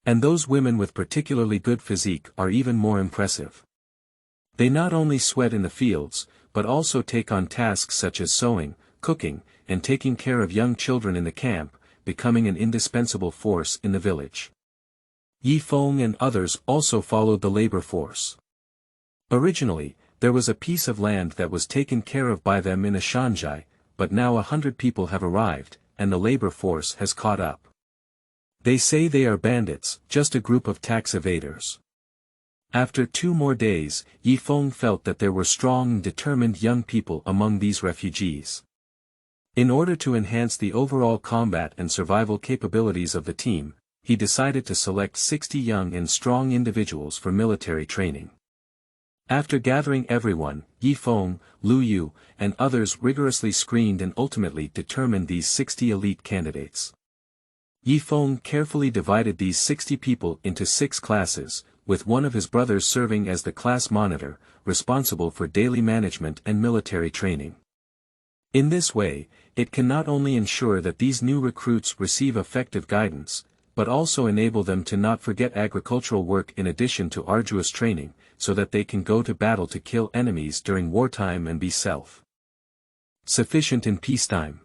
And those women with particularly good physique are even more impressive. They not only sweat in the fields, but also take on tasks such as sewing, cooking, and taking care of young children in the camp, becoming an indispensable force in the village. Ye Feng and others also followed the labor force. Originally, there was a piece of land that was taken care of by them in a Shanzhai, but now 100 people have arrived, and the labor force has caught up. They say they are bandits, just a group of tax evaders. After 2 more days, Ye Feng felt that there were strong and determined young people among these refugees. In order to enhance the overall combat and survival capabilities of the team, he decided to select 60 young and strong individuals for military training. After gathering everyone, Ye Feng, Lin Wu, and others rigorously screened and ultimately determined these 60 elite candidates. Ye Feng carefully divided these 60 people into 6 classes, with one of his brothers serving as the class monitor, responsible for daily management and military training. In this way, it can not only ensure that these new recruits receive effective guidance, but also enable them to not forget agricultural work in addition to arduous training, so that they can go to battle to kill enemies during wartime and be self-sufficient in peacetime.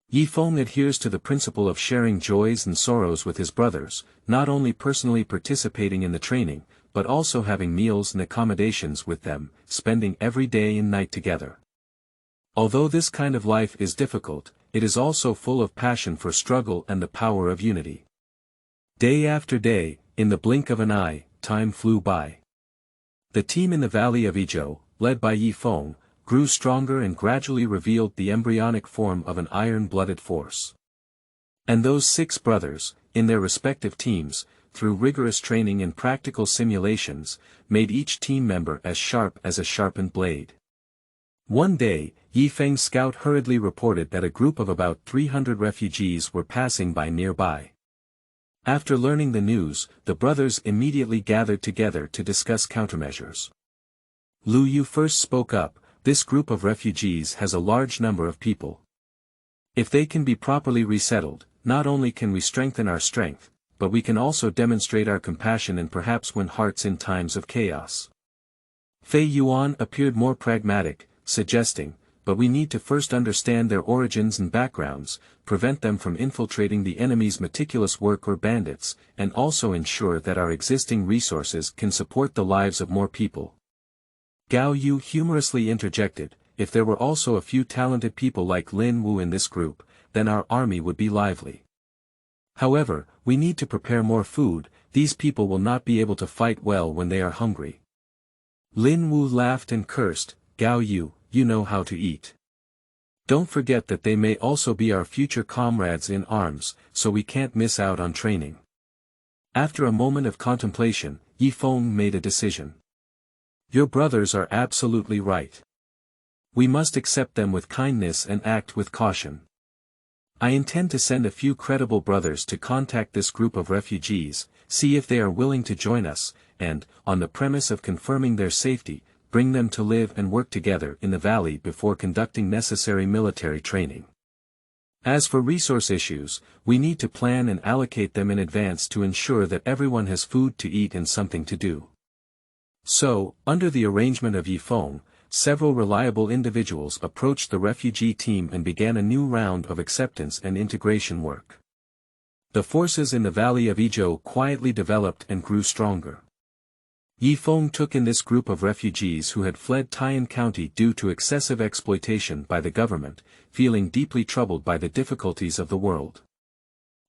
Ye Feng adheres to the principle of sharing joys and sorrows with his brothers, not only personally participating in the training, but also having meals and accommodations with them, spending every day and night together. Although this kind of life is difficult, it is also full of passion for struggle and the power of unity. Day after day, in the blink of an eye, time flew by. The team in the valley of Yizhou, led by Ye Feng, grew stronger and gradually revealed the embryonic form of an iron-blooded force. And those 6 brothers, in their respective teams, through rigorous training and practical simulations, made each team member as sharp as a sharpened blade. One day, Ye Feng's scout hurriedly reported that a group of about 300 refugees were passing by nearby. After learning the news, the brothers immediately gathered together to discuss countermeasures. Lu Yu first spoke up. This group of refugees has a large number of people. If they can be properly resettled, not only can we strengthen our strength, but we can also demonstrate our compassion and perhaps win hearts in times of chaos. Fei Yuan appeared more pragmatic, suggesting, but we need to first understand their origins and backgrounds, prevent them from infiltrating the enemy's meticulous work or bandits, and also ensure that our existing resources can support the lives of more people. Gao Yu humorously interjected, if there were also a few talented people like Lin Wu in this group, then our army would be lively. However, we need to prepare more food, these people will not be able to fight well when they are hungry. Lin Wu laughed and cursed, Gao Yu, you know how to eat. Don't forget that they may also be our future comrades in arms, so we can't miss out on training. After a moment of contemplation, Ye Feng made a decision. Your brothers are absolutely right. We must accept them with kindness and act with caution. I intend to send a few credible brothers to contact this group of refugees, see if they are willing to join us, and, on the premise of confirming their safety, bring them to live and work together in the valley before conducting necessary military training. As for resource issues, we need to plan and allocate them in advance to ensure that everyone has food to eat and something to do. So, under the arrangement of Ye Feng, several reliable individuals approached the refugee team and began a new round of acceptance and integration work. The forces in the valley of Yizhou quietly developed and grew stronger. Ye Feng took in this group of refugees who had fled Tian County due to excessive exploitation by the government, feeling deeply troubled by the difficulties of the world.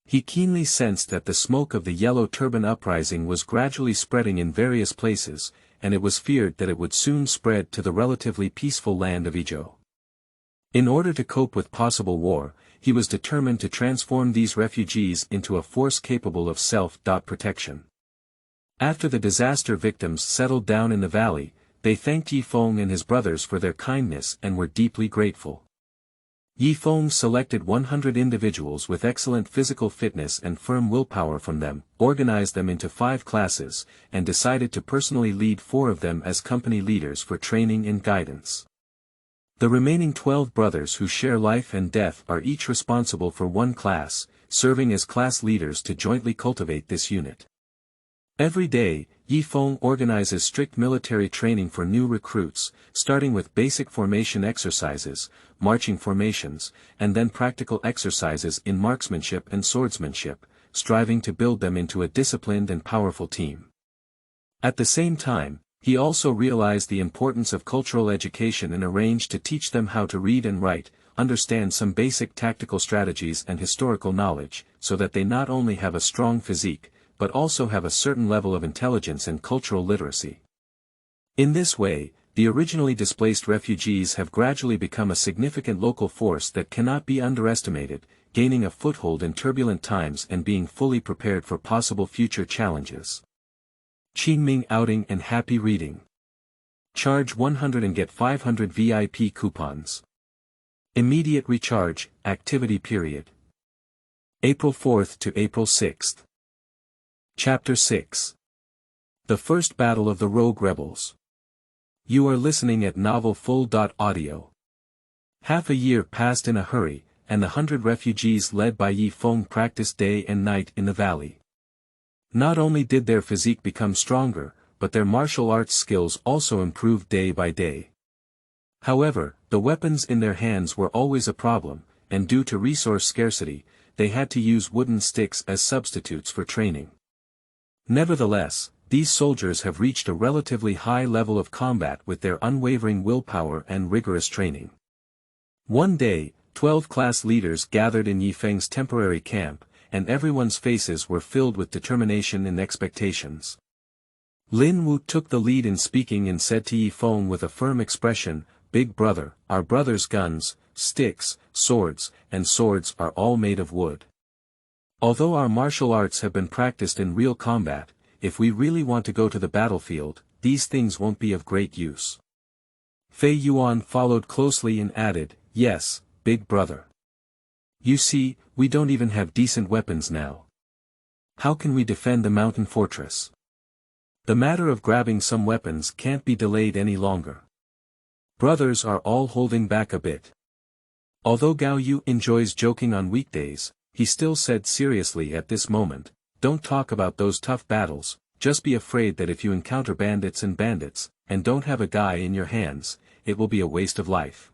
He keenly sensed that the smoke of the Yellow Turban Uprising was gradually spreading in various places, and it was feared that it would soon spread to the relatively peaceful land of Yizhou. In order to cope with possible war, he was determined to transform these refugees into a force capable of self-protection. After the disaster victims settled down in the valley, they thanked Ye Feng and his brothers for their kindness and were deeply grateful. Ye Feng selected 100 individuals with excellent physical fitness and firm willpower from them, organized them into 5 classes, and decided to personally lead 4 of them as company leaders for training and guidance. The remaining 12 brothers who share life and death are each responsible for 1 class, serving as class leaders to jointly cultivate this unit. Every day, Ye Feng organizes strict military training for new recruits, starting with basic formation exercises, marching formations, and then practical exercises in marksmanship and swordsmanship, striving to build them into a disciplined and powerful team. At the same time, he also realized the importance of cultural education and arranged to teach them how to read and write, understand some basic tactical strategies and historical knowledge, so that they not only have a strong physique, but also have a certain level of intelligence and cultural literacy. In this way, the originally displaced refugees have gradually become a significant local force that cannot be underestimated, gaining a foothold in turbulent times and being fully prepared for possible future challenges. Qingming outing and happy reading. Charge 100 and get 500 VIP coupons. Immediate recharge, activity period. April 4th to April 6th. Chapter 6. The First Battle of the Rogue Rebels. You are listening at novelfull.audio. Half a year passed in a hurry, and the 100 refugees led by Ye Feng practiced day and night in the valley. Not only did their physique become stronger, but their martial arts skills also improved day by day. However, the weapons in their hands were always a problem, and due to resource scarcity, they had to use wooden sticks as substitutes for training. Nevertheless, these soldiers have reached a relatively high level of combat with their unwavering willpower and rigorous training. One day, 12 class leaders gathered in Ye Feng's temporary camp, and everyone's faces were filled with determination and expectations. Lin Wu took the lead in speaking and said to Ye Feng with a firm expression, "Big brother, our brother's guns, sticks, swords, and swords are all made of wood. Although our martial arts have been practiced in real combat, if we really want to go to the battlefield, these things won't be of great use." Fei Yuan followed closely and added, "Yes, big brother. You see, we don't even have decent weapons now. How can we defend the mountain fortress? The matter of grabbing some weapons can't be delayed any longer. Brothers are all holding back a bit." Although Gao Yu enjoys joking on weekdays, he still said seriously at this moment, "Don't talk about those tough battles, just be afraid that if you encounter bandits and don't have a guy in your hands, it will be a waste of life.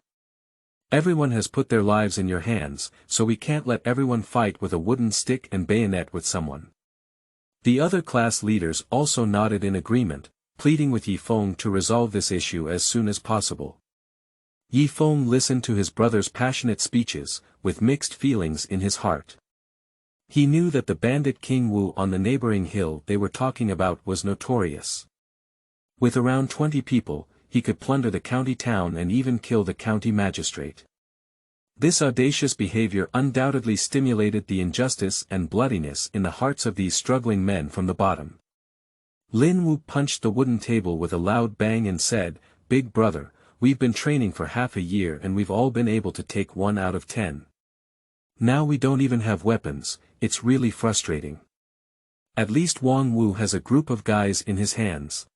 Everyone has put their lives in your hands, so we can't let everyone fight with a wooden stick and bayonet with someone." The other class leaders also nodded in agreement, pleading with Ye Feng to resolve this issue as soon as possible. Ye Feng listened to his brother's passionate speeches, with mixed feelings in his heart. He knew that the bandit King Wu on the neighboring hill they were talking about was notorious. With around 20 people, he could plunder the county town and even kill the county magistrate. This audacious behavior undoubtedly stimulated the injustice and bloodiness in the hearts of these struggling men from the bottom. Lin Wu punched the wooden table with a loud bang and said, "Big brother, we've been training for half a year and we've all been able to take 1 out of 10. Now we don't even have weapons, it's really frustrating. At least Wang Wu has a group of guys in his hands.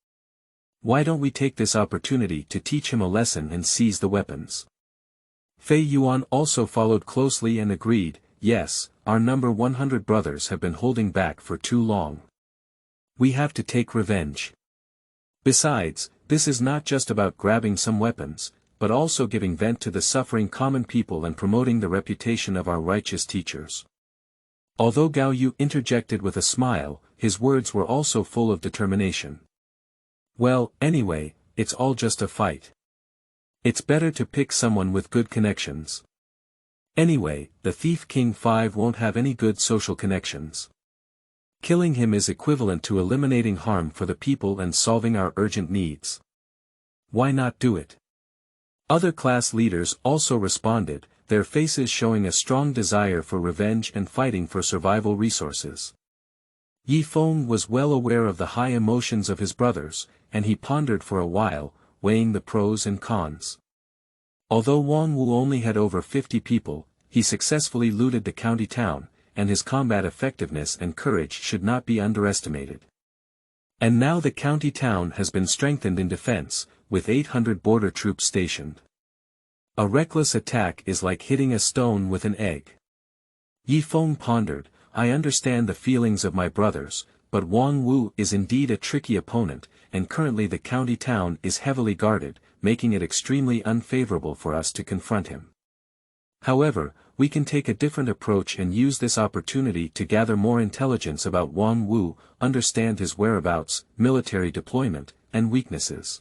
Why don't we take this opportunity to teach him a lesson and seize the weapons?" Fei Yuan also followed closely and agreed, "Yes, our number 100 brothers have been holding back for too long. We have to take revenge. Besides, this is not just about grabbing some weapons, but also giving vent to the suffering common people and promoting the reputation of our righteous teachers." Although Gao Yu interjected with a smile, his words were also full of determination. "Well, anyway, it's all just a fight. It's better to pick someone with good connections. Anyway, the thief King 5 won't have any good social connections. Killing him is equivalent to eliminating harm for the people and solving our urgent needs. Why not do it?" Other class leaders also responded, their faces showing a strong desire for revenge and fighting for survival resources. Ye Feng was well aware of the high emotions of his brothers, and he pondered for a while, weighing the pros and cons. Although Wang Wu only had over 50 people, he successfully looted the county town, and his combat effectiveness and courage should not be underestimated. And now the county town has been strengthened in defense, with 800 border troops stationed. A reckless attack is like hitting a stone with an egg. Ye Feng pondered, "I understand the feelings of my brothers, but Wang Wu is indeed a tricky opponent, and currently the county town is heavily guarded, making it extremely unfavorable for us to confront him. However, we can take a different approach and use this opportunity to gather more intelligence about Wang Wu, understand his whereabouts, military deployment, and weaknesses."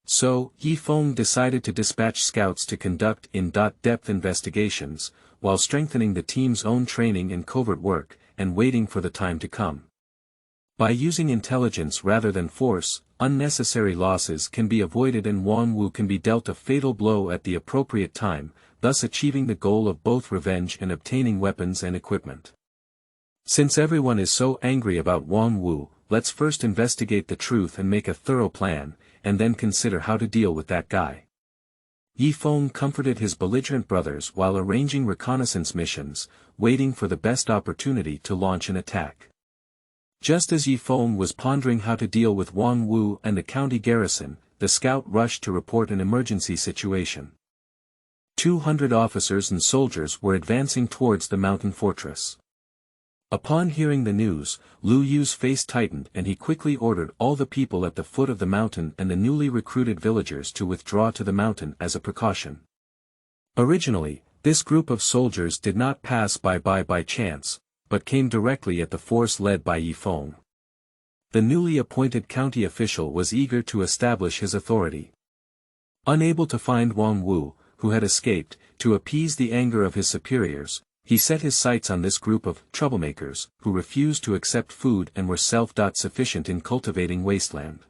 So, Ye Feng decided to dispatch scouts to conduct in-depth investigations, while strengthening the team's own training and covert work, and waiting for the time to come. By using intelligence rather than force, unnecessary losses can be avoided and Wang Wu can be dealt a fatal blow at the appropriate time, thus achieving the goal of both revenge and obtaining weapons and equipment. Since everyone is so angry about Wang Wu, let's first investigate the truth and make a thorough plan, and then consider how to deal with that guy. Ye Feng comforted his belligerent brothers while arranging reconnaissance missions, waiting for the best opportunity to launch an attack. Just as Ye Feng was pondering how to deal with Wang Wu and the county garrison, the scout rushed to report an emergency situation. 200 officers and soldiers were advancing towards the mountain fortress. Upon hearing the news, Lu Yu's face tightened and he quickly ordered all the people at the foot of the mountain and the newly recruited villagers to withdraw to the mountain as a precaution. Originally, this group of soldiers did not pass by chance, but came directly at the force led by Ye Feng. The newly appointed county official was eager to establish his authority. Unable to find Wang Wu, who had escaped, to appease the anger of his superiors, He set his sights on this group of troublemakers, who refused to accept food and were self-sufficient in cultivating wasteland.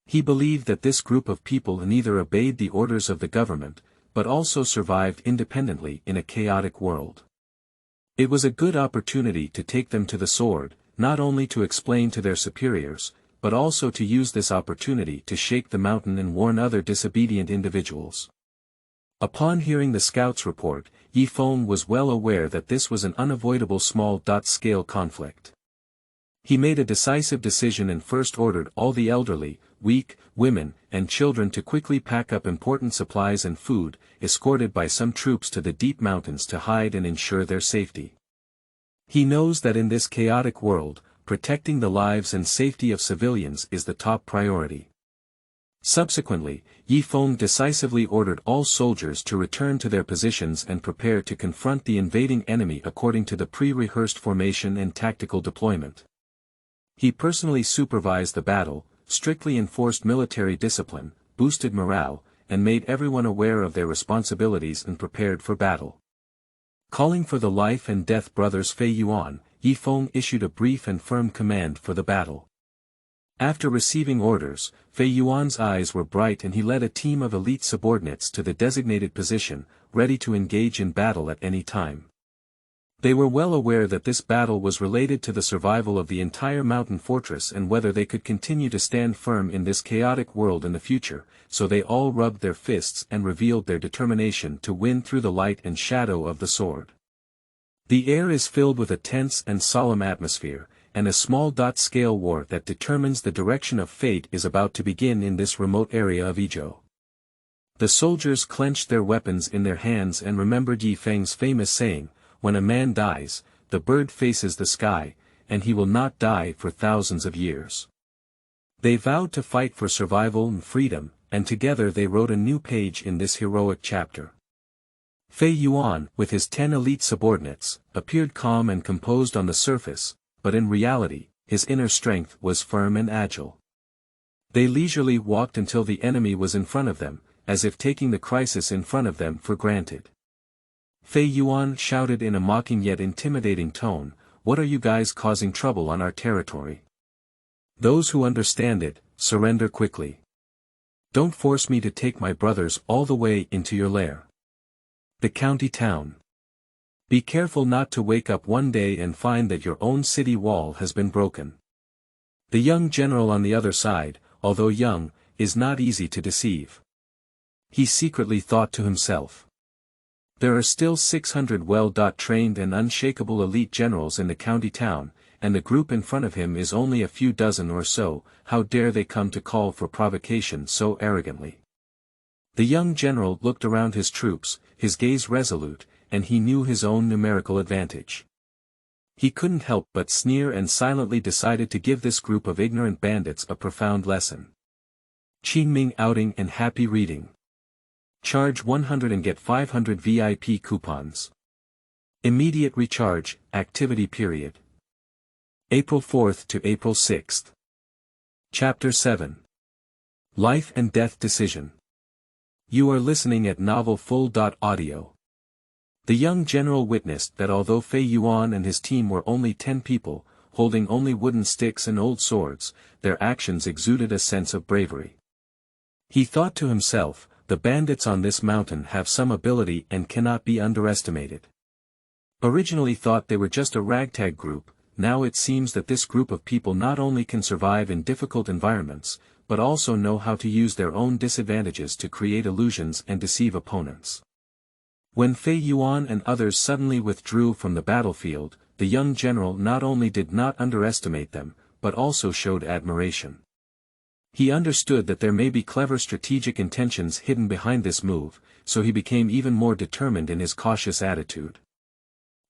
He believed that this group of people neither obeyed the orders of the government, but also survived independently in a chaotic world. It was a good opportunity to take them to the sword, not only to explain to their superiors, but also to use this opportunity to shake the mountain and warn other disobedient individuals. Upon hearing the scouts' report, Ye Feng was well aware that this was an unavoidable small-scale conflict. He made a decisive decision and first ordered all the elderly, weak, women, and children to quickly pack up important supplies and food, escorted by some troops to the deep mountains to hide and ensure their safety. He knows that in this chaotic world, protecting the lives and safety of civilians is the top priority. Subsequently, Ye Feng decisively ordered all soldiers to return to their positions and prepare to confront the invading enemy according to the pre-rehearsed formation and tactical deployment. He personally supervised the battle, strictly enforced military discipline, boosted morale, and made everyone aware of their responsibilities and prepared for battle. Calling for the life and death brothers Fei Yuan, Ye Feng issued a brief and firm command for the battle. After receiving orders, Fei Yuan's eyes were bright and he led a team of elite subordinates to the designated position, ready to engage in battle at any time. They were well aware that this battle was related to the survival of the entire mountain fortress and whether they could continue to stand firm in this chaotic world in the future, so they all rubbed their fists and revealed their determination to win through the light and shadow of the sword. The air is filled with a tense and solemn atmosphere, and a small-scale war that determines the direction of fate is about to begin in this remote area of Yizhou. The soldiers clenched their weapons in their hands and remembered Ye Feng's famous saying, "When a man dies, the bird faces the sky, and he will not die for thousands of years." They vowed to fight for survival and freedom, and together they wrote a new page in this heroic chapter. Fei Yuan, with his 10 elite subordinates, appeared calm and composed on the surface, but in reality, his inner strength was firm and agile. They leisurely walked until the enemy was in front of them, as if taking the crisis in front of them for granted. Fei Yuan shouted in a mocking yet intimidating tone, "What are you guys causing trouble on our territory? Those who understand it, surrender quickly. Don't force me to take my brothers all the way into your lair. The county town. Be careful not to wake up one day and find that your own city wall has been broken." The young general on the other side, although young, is not easy to deceive. He secretly thought to himself, "There are still 600 well-trained and unshakable elite generals in the county town, and the group in front of him is only a few dozen or so. How dare they come to call for provocation so arrogantly?" The young general looked around his troops, his gaze resolute, and he knew his own numerical advantage. He couldn't help but sneer and silently decided to give this group of ignorant bandits a profound lesson. Qingming outing and happy reading. Charge 100 and get 500 VIP coupons. Immediate recharge, activity period. April 4th to April 6th. Chapter 7. Life and Death Decision. You are listening at Novel Full.audio. The young general witnessed that although Fei Yuan and his team were only 10 people, holding only wooden sticks and old swords, their actions exuded a sense of bravery. He thought to himself, the bandits on this mountain have some ability and cannot be underestimated. Originally thought they were just a ragtag group, now it seems that this group of people not only can survive in difficult environments, but also know how to use their own disadvantages to create illusions and deceive opponents. When Fei Yuan and others suddenly withdrew from the battlefield, the young general not only did not underestimate them, but also showed admiration. He understood that there may be clever strategic intentions hidden behind this move, so he became even more determined in his cautious attitude.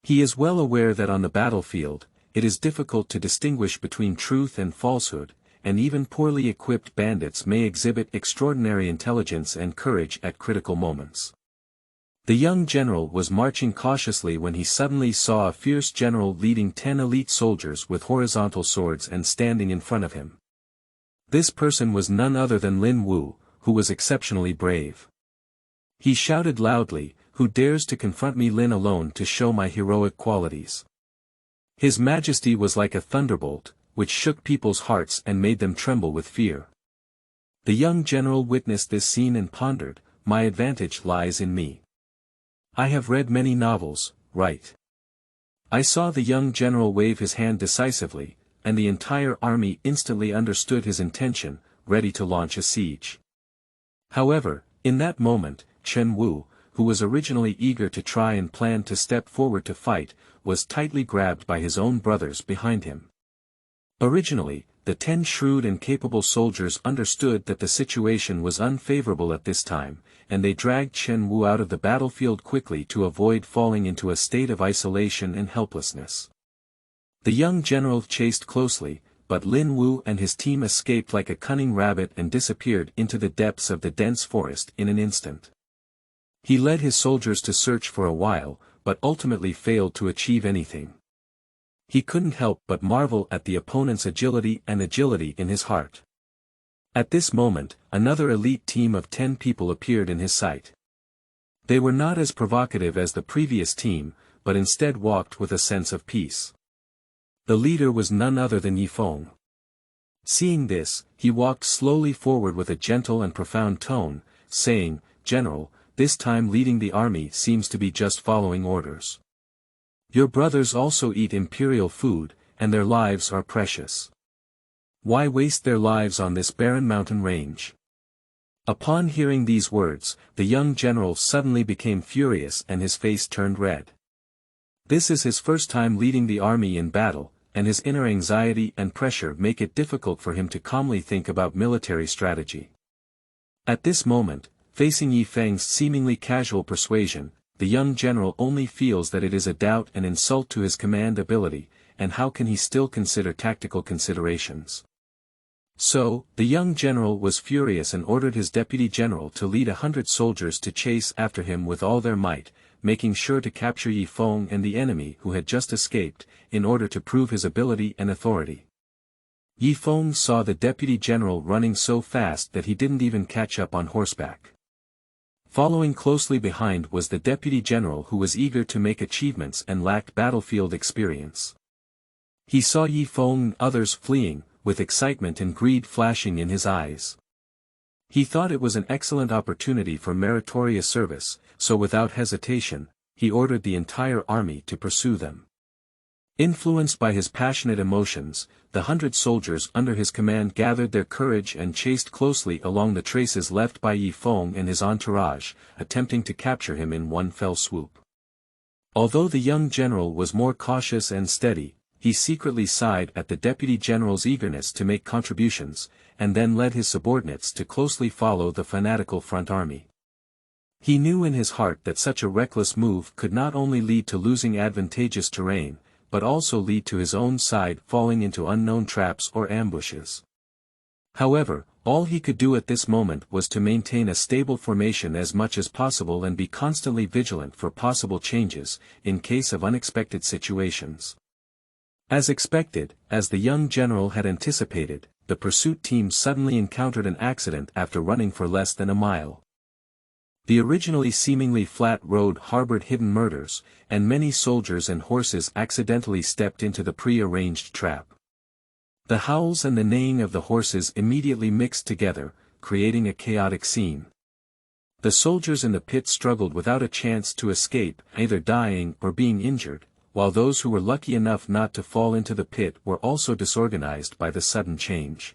He is well aware that on the battlefield, it is difficult to distinguish between truth and falsehood, and even poorly equipped bandits may exhibit extraordinary intelligence and courage at critical moments. The young general was marching cautiously when he suddenly saw a fierce general leading 10 elite soldiers with horizontal swords and standing in front of him. This person was none other than Lin Wu, who was exceptionally brave. He shouted loudly, who dares to confront me Lin alone to show my heroic qualities? His Majesty was like a thunderbolt, which shook people's hearts and made them tremble with fear. The young general witnessed this scene and pondered, my advantage lies in me. I have read many novels, right? I saw the young general wave his hand decisively, and the entire army instantly understood his intention, ready to launch a siege. However, in that moment, Chen Wu, who was originally eager to try and plan to step forward to fight, was tightly grabbed by his own brothers behind him. Originally, the 10 shrewd and capable soldiers understood that the situation was unfavorable at this time, and they dragged Chen Wu out of the battlefield quickly to avoid falling into a state of isolation and helplessness. The young general chased closely, but Lin Wu and his team escaped like a cunning rabbit and disappeared into the depths of the dense forest in an instant. He led his soldiers to search for a while, but ultimately failed to achieve anything. He couldn't help but marvel at the opponent's agility in his heart. At this moment, another elite team of 10 people appeared in his sight. They were not as provocative as the previous team, but instead walked with a sense of peace. The leader was none other than Ye Feng. Seeing this, he walked slowly forward with a gentle and profound tone, saying, "General, this time leading the army seems to be just following orders. Your brothers also eat imperial food, and their lives are precious. Why waste their lives on this barren mountain range?" Upon hearing these words, the young general suddenly became furious and his face turned red. This is his first time leading the army in battle, and his inner anxiety and pressure make it difficult for him to calmly think about military strategy. At this moment, facing Ye Feng's seemingly casual persuasion, the young general only feels that it is a doubt and insult to his command ability, and how can he still consider tactical considerations? So, the young general was furious and ordered his deputy general to lead 100 soldiers to chase after him with all their might, making sure to capture Ye Feng and the enemy who had just escaped, in order to prove his ability and authority. Ye Feng saw the deputy general running so fast that he didn't even catch up on horseback. Following closely behind was the deputy general who was eager to make achievements and lacked battlefield experience. He saw Ye Feng and others fleeing, with excitement and greed flashing in his eyes. He thought it was an excellent opportunity for meritorious service, so without hesitation, he ordered the entire army to pursue them. Influenced by his passionate emotions, the 100 soldiers under his command gathered their courage and chased closely along the traces left by Ye Feng and his entourage, attempting to capture him in one fell swoop. Although the young general was more cautious and steady, he secretly sighed at the deputy general's eagerness to make contributions, and then led his subordinates to closely follow the fanatical front army. He knew in his heart that such a reckless move could not only lead to losing advantageous terrain, but also lead to his own side falling into unknown traps or ambushes. However, all he could do at this moment was to maintain a stable formation as much as possible and be constantly vigilant for possible changes, in case of unexpected situations. As expected, as the young general had anticipated, the pursuit team suddenly encountered an accident after running for less than a mile. The originally seemingly flat road harbored hidden murders, and many soldiers and horses accidentally stepped into the pre-arranged trap. The howls and the neighing of the horses immediately mixed together, creating a chaotic scene. The soldiers in the pit struggled without a chance to escape, either dying or being injured, while those who were lucky enough not to fall into the pit were also disorganized by the sudden change.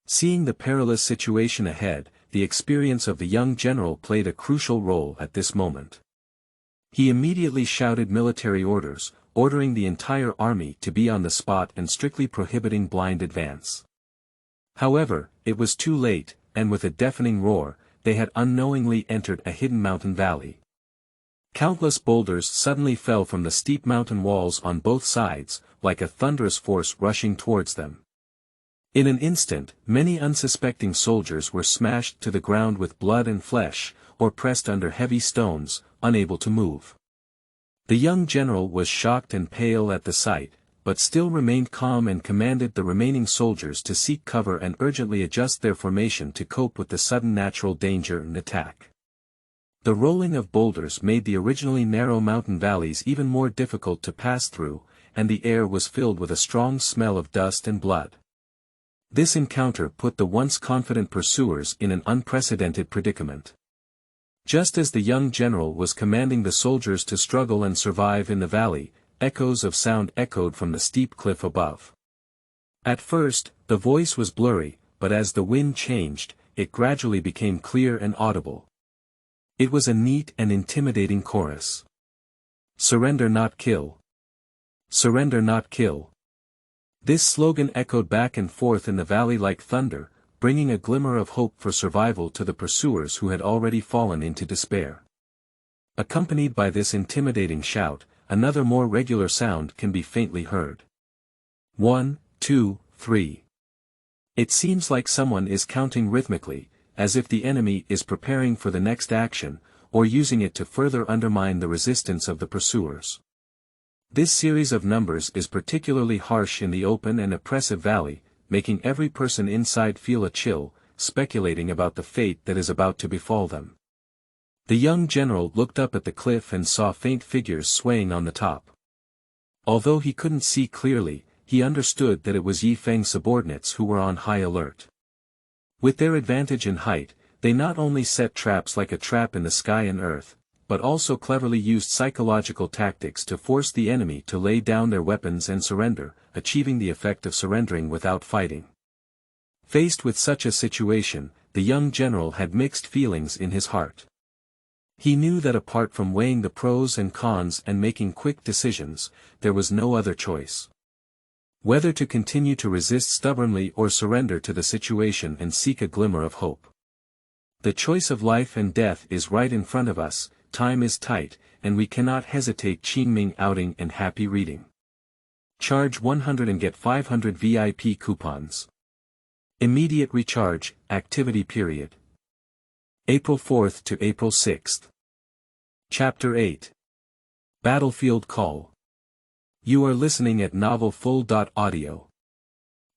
Seeing the perilous situation ahead, the experience of the young general played a crucial role at this moment. He immediately shouted military orders, ordering the entire army to be on the spot and strictly prohibiting blind advance. However, it was too late, and with a deafening roar, they had unknowingly entered a hidden mountain valley. Countless boulders suddenly fell from the steep mountain walls on both sides, like a thunderous force rushing towards them. In an instant, many unsuspecting soldiers were smashed to the ground with blood and flesh, or pressed under heavy stones, unable to move. The young general was shocked and pale at the sight, but still remained calm and commanded the remaining soldiers to seek cover and urgently adjust their formation to cope with the sudden natural danger and attack. The rolling of boulders made the originally narrow mountain valleys even more difficult to pass through, and the air was filled with a strong smell of dust and blood. This encounter put the once confident pursuers in an unprecedented predicament. Just as the young general was commanding the soldiers to struggle and survive in the valley, echoes of sound echoed from the steep cliff above. At first, the voice was blurry, but as the wind changed, it gradually became clear and audible. It was a neat and intimidating chorus. Surrender not kill. Surrender not kill. This slogan echoed back and forth in the valley like thunder, bringing a glimmer of hope for survival to the pursuers who had already fallen into despair. Accompanied by this intimidating shout, another more regular sound can be faintly heard. 1, 2, 3. It seems like someone is counting rhythmically, as if the enemy is preparing for the next action, or using it to further undermine the resistance of the pursuers. This series of numbers is particularly harsh in the open and oppressive valley, making every person inside feel a chill, speculating about the fate that is about to befall them. The young general looked up at the cliff and saw faint figures swaying on the top. Although he couldn't see clearly, he understood that it was Ye Feng's subordinates who were on high alert. With their advantage in height, they not only set traps like a trap in the sky and earth, but also cleverly used psychological tactics to force the enemy to lay down their weapons and surrender, achieving the effect of surrendering without fighting. Faced with such a situation, the young general had mixed feelings in his heart. He knew that apart from weighing the pros and cons and making quick decisions, there was no other choice. Whether to continue to resist stubbornly or surrender to the situation and seek a glimmer of hope. The choice of life and death is right in front of us, time is tight, and we cannot hesitate. Qingming outing and happy reading. Charge 100 and get 500 VIP coupons. Immediate recharge, activity period. April 4th to April 6th. Chapter 8. Battlefield Call. You are listening at novelfull.audio.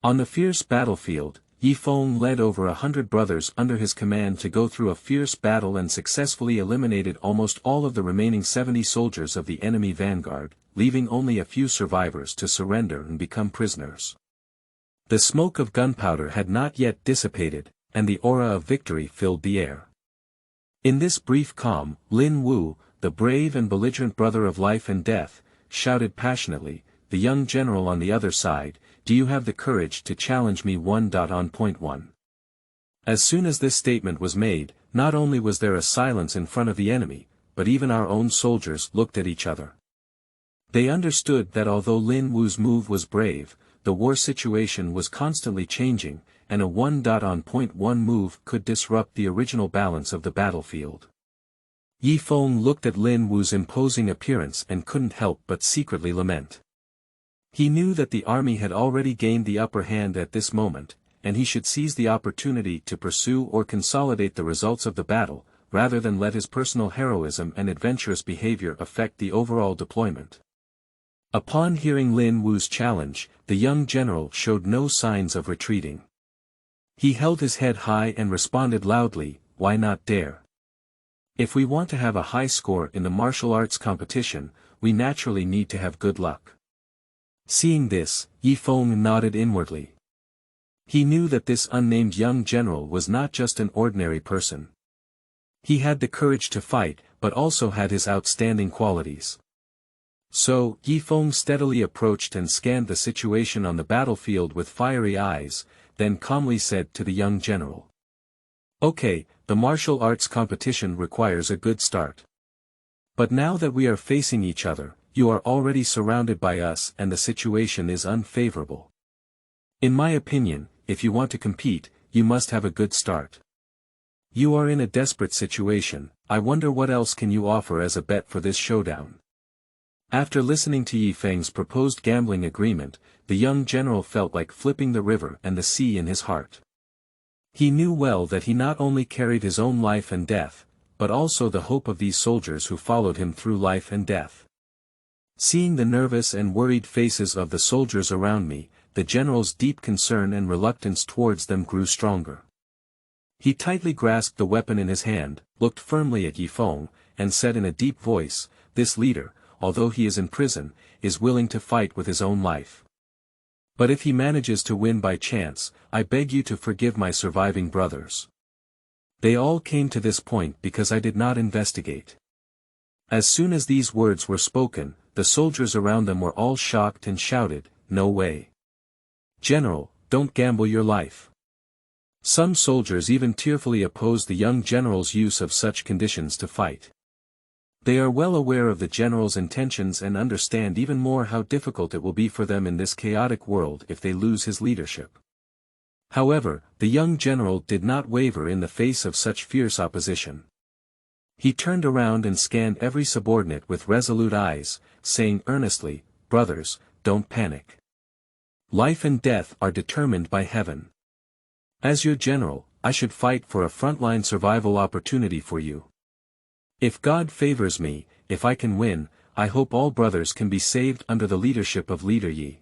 On the fierce battlefield, Ye Feng led over 100 brothers under his command to go through a fierce battle and successfully eliminated almost all of the remaining 70 soldiers of the enemy vanguard, leaving only a few survivors to surrender and become prisoners. The smoke of gunpowder had not yet dissipated, and the aura of victory filled the air. In this brief calm, Lin Wu, the brave and belligerent brother of life and death, shouted passionately, the young general on the other side, "Do you have the courage to challenge me 1.on.1?" As soon as this statement was made, not only was there a silence in front of the enemy, but even our own soldiers looked at each other. They understood that although Lin Wu's move was brave, the war situation was constantly changing, and a 1.on.1 move could disrupt the original balance of the battlefield. Ye Feng looked at Lin Wu's imposing appearance and couldn't help but secretly lament. He knew that the army had already gained the upper hand at this moment, and he should seize the opportunity to pursue or consolidate the results of the battle, rather than let his personal heroism and adventurous behavior affect the overall deployment. Upon hearing Lin Wu's challenge, the young general showed no signs of retreating. He held his head high and responded loudly, "Why not dare? If we want to have a high score in the martial arts competition, we naturally need to have good luck." Seeing this, Ye Feng nodded inwardly. He knew that this unnamed young general was not just an ordinary person. He had the courage to fight, but also had his outstanding qualities. So, Ye Feng steadily approached and scanned the situation on the battlefield with fiery eyes, then calmly said to the young general, "Okay, the martial arts competition requires a good start. But now that we are facing each other, you are already surrounded by us and the situation is unfavorable. In my opinion, if you want to compete, you must have a good start. You are in a desperate situation, I wonder what else can you offer as a bet for this showdown." After listening to Ye Feng's proposed gambling agreement, the young general felt like flipping the river and the sea in his heart. He knew well that he not only carried his own life and death, but also the hope of these soldiers who followed him through life and death. Seeing the nervous and worried faces of the soldiers around me, the general's deep concern and reluctance towards them grew stronger. He tightly grasped the weapon in his hand, looked firmly at Ye Feng, and said in a deep voice, "This leader, although he is in prison, is willing to fight with his own life. But if he manages to win by chance, I beg you to forgive my surviving brothers. They all came to this point because I did not investigate." As soon as these words were spoken, the soldiers around them were all shocked and shouted, "No way. General, don't gamble your life." Some soldiers even tearfully opposed the young general's use of such conditions to fight. They are well aware of the general's intentions and understand even more how difficult it will be for them in this chaotic world if they lose his leadership. However, the young general did not waver in the face of such fierce opposition. He turned around and scanned every subordinate with resolute eyes, saying earnestly, "Brothers, don't panic. Life and death are determined by heaven. As your general, I should fight for a frontline survival opportunity for you. If God favors me, if I can win, I hope all brothers can be saved under the leadership of Leader Yi."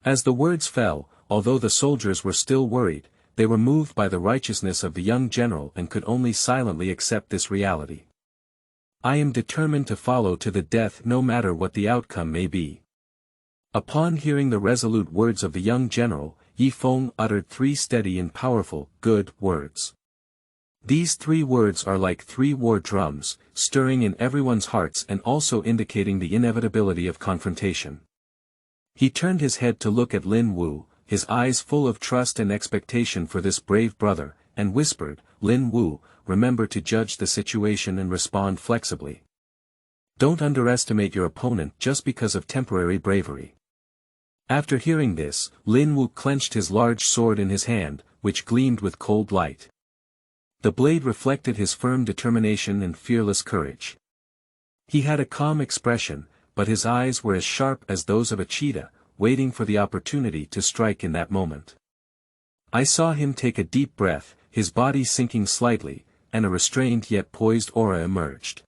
As the words fell, although the soldiers were still worried, they were moved by the righteousness of the young general and could only silently accept this reality. "I am determined to follow to the death no matter what the outcome may be." Upon hearing the resolute words of the young general, Ye Feng uttered 3 steady and powerful, good words. These 3 words are like 3 war drums, stirring in everyone's hearts and also indicating the inevitability of confrontation. He turned his head to look at Lin Wu, his eyes full of trust and expectation for this brave brother, and whispered, "Lin Wu, remember to judge the situation and respond flexibly. Don't underestimate your opponent just because of temporary bravery." After hearing this, Lin Wu clenched his large sword in his hand, which gleamed with cold light. The blade reflected his firm determination and fearless courage. He had a calm expression, but his eyes were as sharp as those of a cheetah, waiting for the opportunity to strike in that moment. I saw him take a deep breath, his body sinking slightly, and a restrained yet poised aura emerged.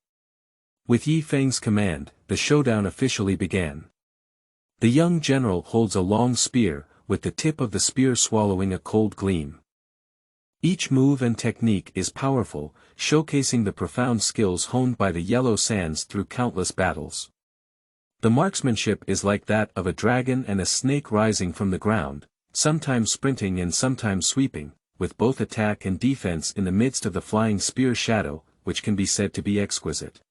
With Ye Feng's command, the showdown officially began. The young general holds a long spear, with the tip of the spear swallowing a cold gleam. Each move and technique is powerful, showcasing the profound skills honed by the Yellow Sands through countless battles. The marksmanship is like that of a dragon and a snake rising from the ground, sometimes sprinting and sometimes sweeping, with both attack and defense in the midst of the flying spear shadow, which can be said to be exquisite.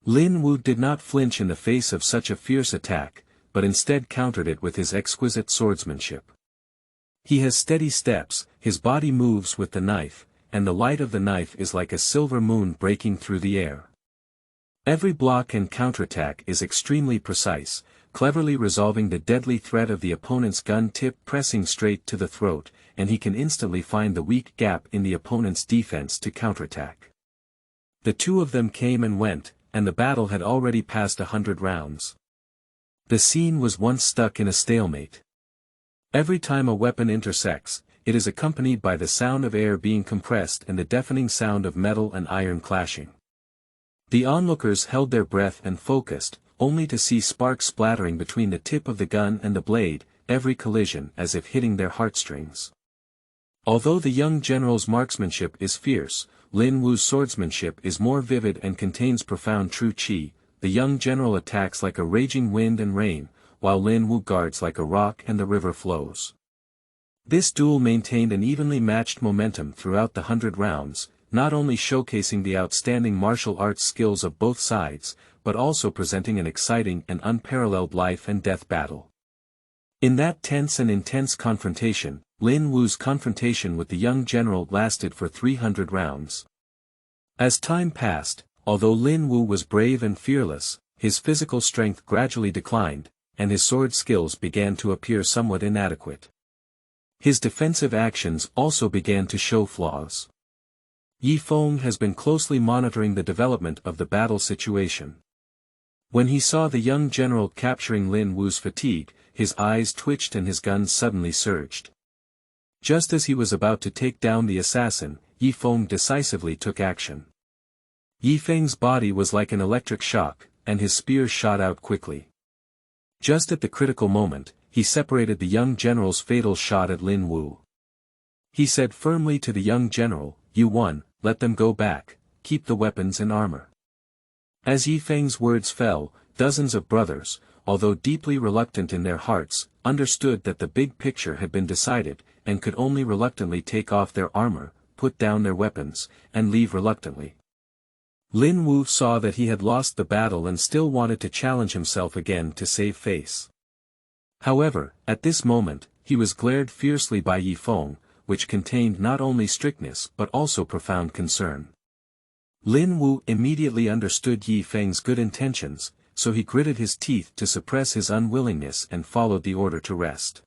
Lin Wu did not flinch in the face of such a fierce attack, but instead countered it with his exquisite swordsmanship. He has steady steps, his body moves with the knife, and the light of the knife is like a silver moon breaking through the air. Every block and counterattack is extremely precise, cleverly resolving the deadly threat of the opponent's gun tip pressing straight to the throat, and he can instantly find the weak gap in the opponent's defense to counterattack. The 2 of them came and went, and the battle had already passed 100 rounds. The scene was once stuck in a stalemate. Every time a weapon intersects, it is accompanied by the sound of air being compressed and the deafening sound of metal and iron clashing. The onlookers held their breath and focused, only to see sparks splattering between the tip of the gun and the blade, every collision as if hitting their heartstrings. Although the young general's marksmanship is fierce, Lin Wu's swordsmanship is more vivid and contains profound true qi. The young general attacks like a raging wind and rain, while Lin Wu guards like a rock and the river flows. This duel maintained an evenly matched momentum throughout the 100 rounds, not only showcasing the outstanding martial arts skills of both sides, but also presenting an exciting and unparalleled life and death battle. In that tense and intense confrontation, Lin Wu's confrontation with the young general lasted for 300 rounds. As time passed, although Lin Wu was brave and fearless, his physical strength gradually declined, and his sword skills began to appear somewhat inadequate. His defensive actions also began to show flaws. Ye Feng has been closely monitoring the development of the battle situation. When he saw the young general capturing Lin Wu's fatigue, his eyes twitched and his gun suddenly surged. Just as he was about to take down the assassin, Ye Feng decisively took action. Ye Feng's body was like an electric shock, and his spear shot out quickly. Just at the critical moment, he separated the young general's fatal shot at Lin Wu. He said firmly to the young general, "You let them go back, keep the weapons and armor." As Ye Feng's words fell, dozens of brothers, although deeply reluctant in their hearts, understood that the big picture had been decided, and could only reluctantly take off their armor, put down their weapons, and leave reluctantly. Lin Wu saw that he had lost the battle and still wanted to challenge himself again to save face. However, at this moment, he was glared fiercely by Ye Feng, which contained not only strictness but also profound concern. Lin Wu immediately understood Ye Feng's good intentions, so he gritted his teeth to suppress his unwillingness and followed the order to rest.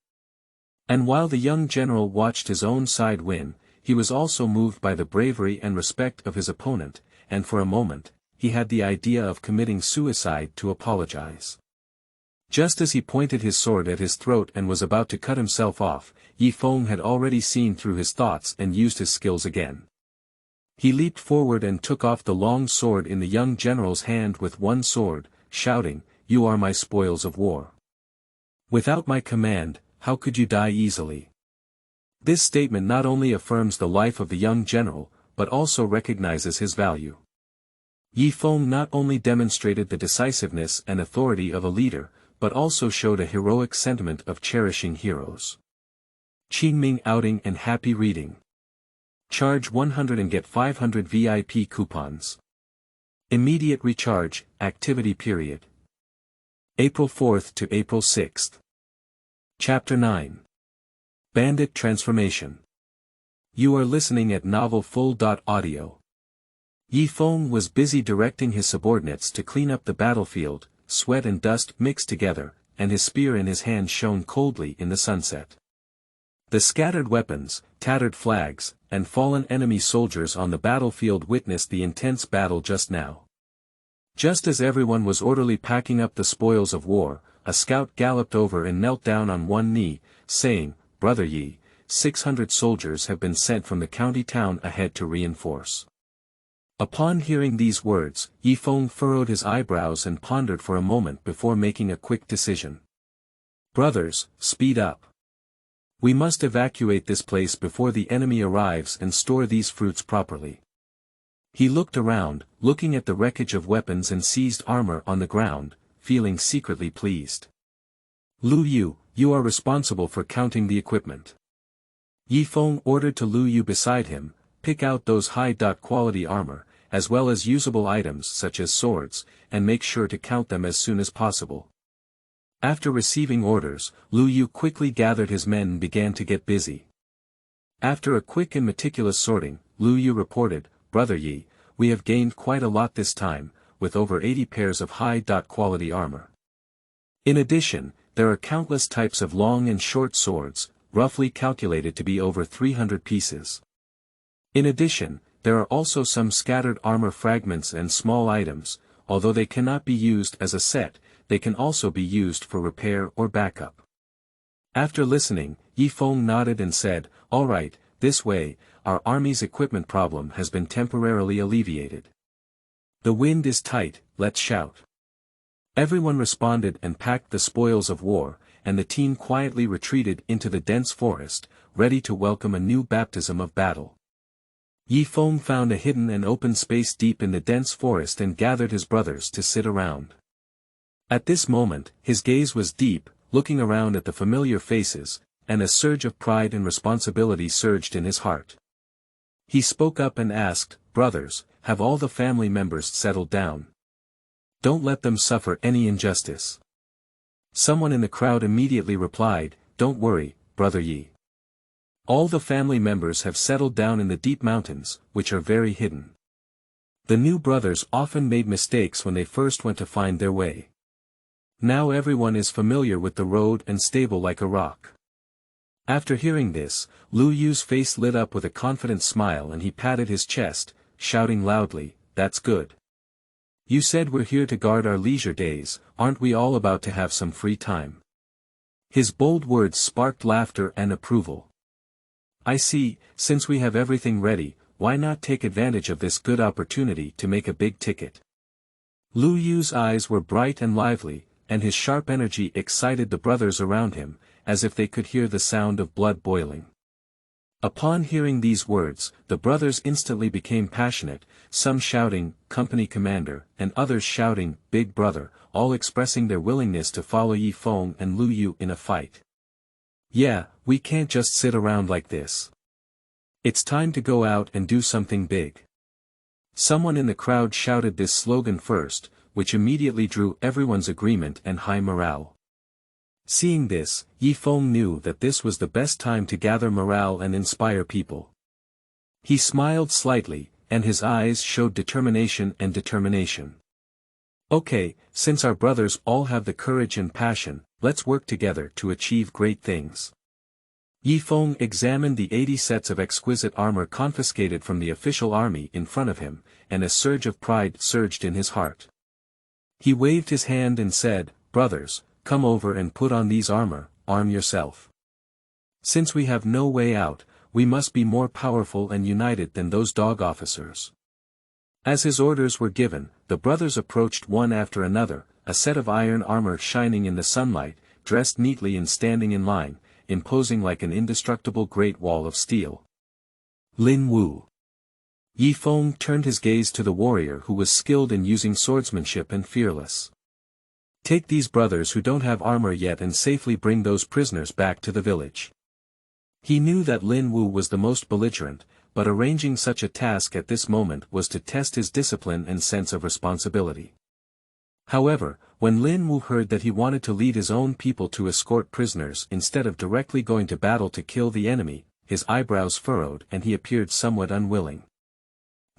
And while the young general watched his own side win, he was also moved by the bravery and respect of his opponent, and for a moment, he had the idea of committing suicide to apologize. Just as he pointed his sword at his throat and was about to cut himself off, Ye Feng had already seen through his thoughts and used his skills again. He leaped forward and took off the long sword in the young general's hand with one sword, shouting, "You are my spoils of war. Without my command, how could you die easily?" This statement not only affirms the life of the young general, but also recognizes his value. Ye Feng not only demonstrated the decisiveness and authority of a leader, but also showed a heroic sentiment of cherishing heroes. Qingming outing and happy reading. Charge 100 and get 500 VIP coupons. Immediate recharge, activity period. April 4th to April 6th. Chapter 9. Bandit Transformation. You are listening at novelfull.audio. Ye Feng was busy directing his subordinates to clean up the battlefield, sweat and dust mixed together, and his spear in his hand shone coldly in the sunset. The scattered weapons, tattered flags, and fallen enemy soldiers on the battlefield witnessed the intense battle just now. Just as everyone was orderly packing up the spoils of war, a scout galloped over and knelt down on one knee, saying, "Brother Yi, 600 soldiers have been sent from the county town ahead to reinforce." Upon hearing these words, Ye Feng furrowed his eyebrows and pondered for a moment before making a quick decision. "Brothers, speed up. We must evacuate this place before the enemy arrives and store these fruits properly." He looked around, looking at the wreckage of weapons and seized armor on the ground, feeling secretly pleased. "Lu Yu, you are responsible for counting the equipment." Ye Feng ordered to Lu Yu beside him, "Pick out those high-quality armor, as well as usable items such as swords, and make sure to count them as soon as possible." After receiving orders, Lu Yu quickly gathered his men and began to get busy. After a quick and meticulous sorting, Lu Yu reported, "Brother Yi, we have gained quite a lot this time, with over 80 pairs of high-quality armor. In addition, there are countless types of long and short swords, roughly calculated to be over 300 pieces. In addition, there are also some scattered armor fragments and small items, although they cannot be used as a set, they can also be used for repair or backup." After listening, Ye Feng nodded and said, "All right, this way, our army's equipment problem has been temporarily alleviated. The wind is tight, let's shout." Everyone responded and packed the spoils of war, and the team quietly retreated into the dense forest, ready to welcome a new baptism of battle. Ye Feng found a hidden and open space deep in the dense forest and gathered his brothers to sit around. At this moment, his gaze was deep, looking around at the familiar faces, and a surge of pride and responsibility surged in his heart. He spoke up and asked, "Brothers, have all the family members settled down? Don't let them suffer any injustice." Someone in the crowd immediately replied, "Don't worry, Brother Yi. All the family members have settled down in the deep mountains, which are very hidden. The new brothers often made mistakes when they first went to find their way. Now everyone is familiar with the road and stable like a rock." After hearing this, Lu Yu's face lit up with a confident smile and he patted his chest, shouting loudly, "That's good. You said we're here to guard our leisure days, aren't we all about to have some free time?" His bold words sparked laughter and approval. "I see, since we have everything ready, why not take advantage of this good opportunity to make a big ticket?" Lu Yu's eyes were bright and lively, and his sharp energy excited the brothers around him, as if they could hear the sound of blood boiling. Upon hearing these words, the brothers instantly became passionate, some shouting, "Company Commander," and others shouting, "Big Brother," all expressing their willingness to follow Ye Feng and Lin Wu in a fight. "Yeah, we can't just sit around like this. It's time to go out and do something big." Someone in the crowd shouted this slogan first, which immediately drew everyone's agreement and high morale. Seeing this, Ye Feng knew that this was the best time to gather morale and inspire people. He smiled slightly, and his eyes showed determination. "Okay, since our brothers all have the courage and passion, let's work together to achieve great things." Ye Feng examined the 80 sets of exquisite armor confiscated from the official army in front of him, and a surge of pride surged in his heart. He waved his hand and said, "Brothers, come over and put on these armor, arm yourself. Since we have no way out, we must be more powerful and united than those dog officers." As his orders were given, the brothers approached one after another, a set of iron armor shining in the sunlight, dressed neatly and standing in line, imposing like an indestructible great wall of steel. Lin Wu. Ye Feng turned his gaze to the warrior who was skilled in using swordsmanship and fearless. "Take these brothers who don't have armor yet and safely bring those prisoners back to the village." He knew that Lin Wu was the most belligerent, but arranging such a task at this moment was to test his discipline and sense of responsibility. However, when Lin Wu heard that he wanted to lead his own people to escort prisoners instead of directly going to battle to kill the enemy, his eyebrows furrowed and he appeared somewhat unwilling.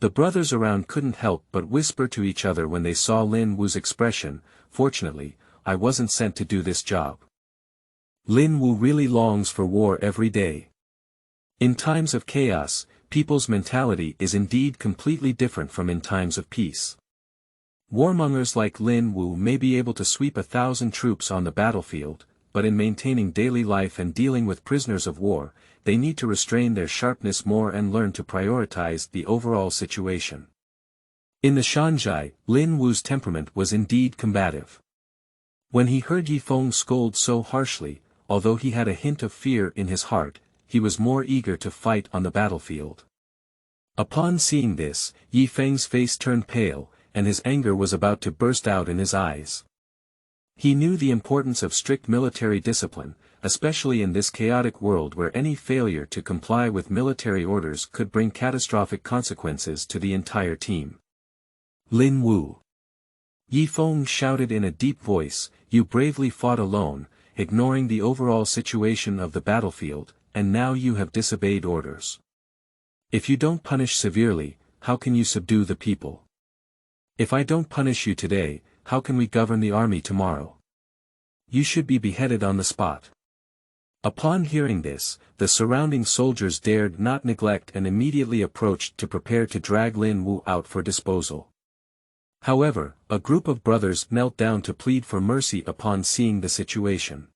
The brothers around couldn't help but whisper to each other when they saw Lin Wu's expression, "Fortunately, I wasn't sent to do this job." Lin Wu really longs for war every day. In times of chaos, people's mentality is indeed completely different from in times of peace. Warmongers like Lin Wu may be able to sweep 1,000 troops on the battlefield, but in maintaining daily life and dealing with prisoners of war, they need to restrain their sharpness more and learn to prioritize the overall situation. In the Shanzhai, Lin Wu's temperament was indeed combative. When he heard Ye Feng scold so harshly, although he had a hint of fear in his heart, he was more eager to fight on the battlefield. Upon seeing this, Ye Feng's face turned pale, and his anger was about to burst out in his eyes. He knew the importance of strict military discipline, especially in this chaotic world where any failure to comply with military orders could bring catastrophic consequences to the entire team. "Lin Wu!" Ye Feng shouted in a deep voice, "You bravely fought alone, ignoring the overall situation of the battlefield, and now you have disobeyed orders. If you don't punish severely, how can you subdue the people? If I don't punish you today, how can we govern the army tomorrow? You should be beheaded on the spot." Upon hearing this, the surrounding soldiers dared not neglect and immediately approached to prepare to drag Lin Wu out for disposal. However, a group of brothers knelt down to plead for mercy upon seeing the situation.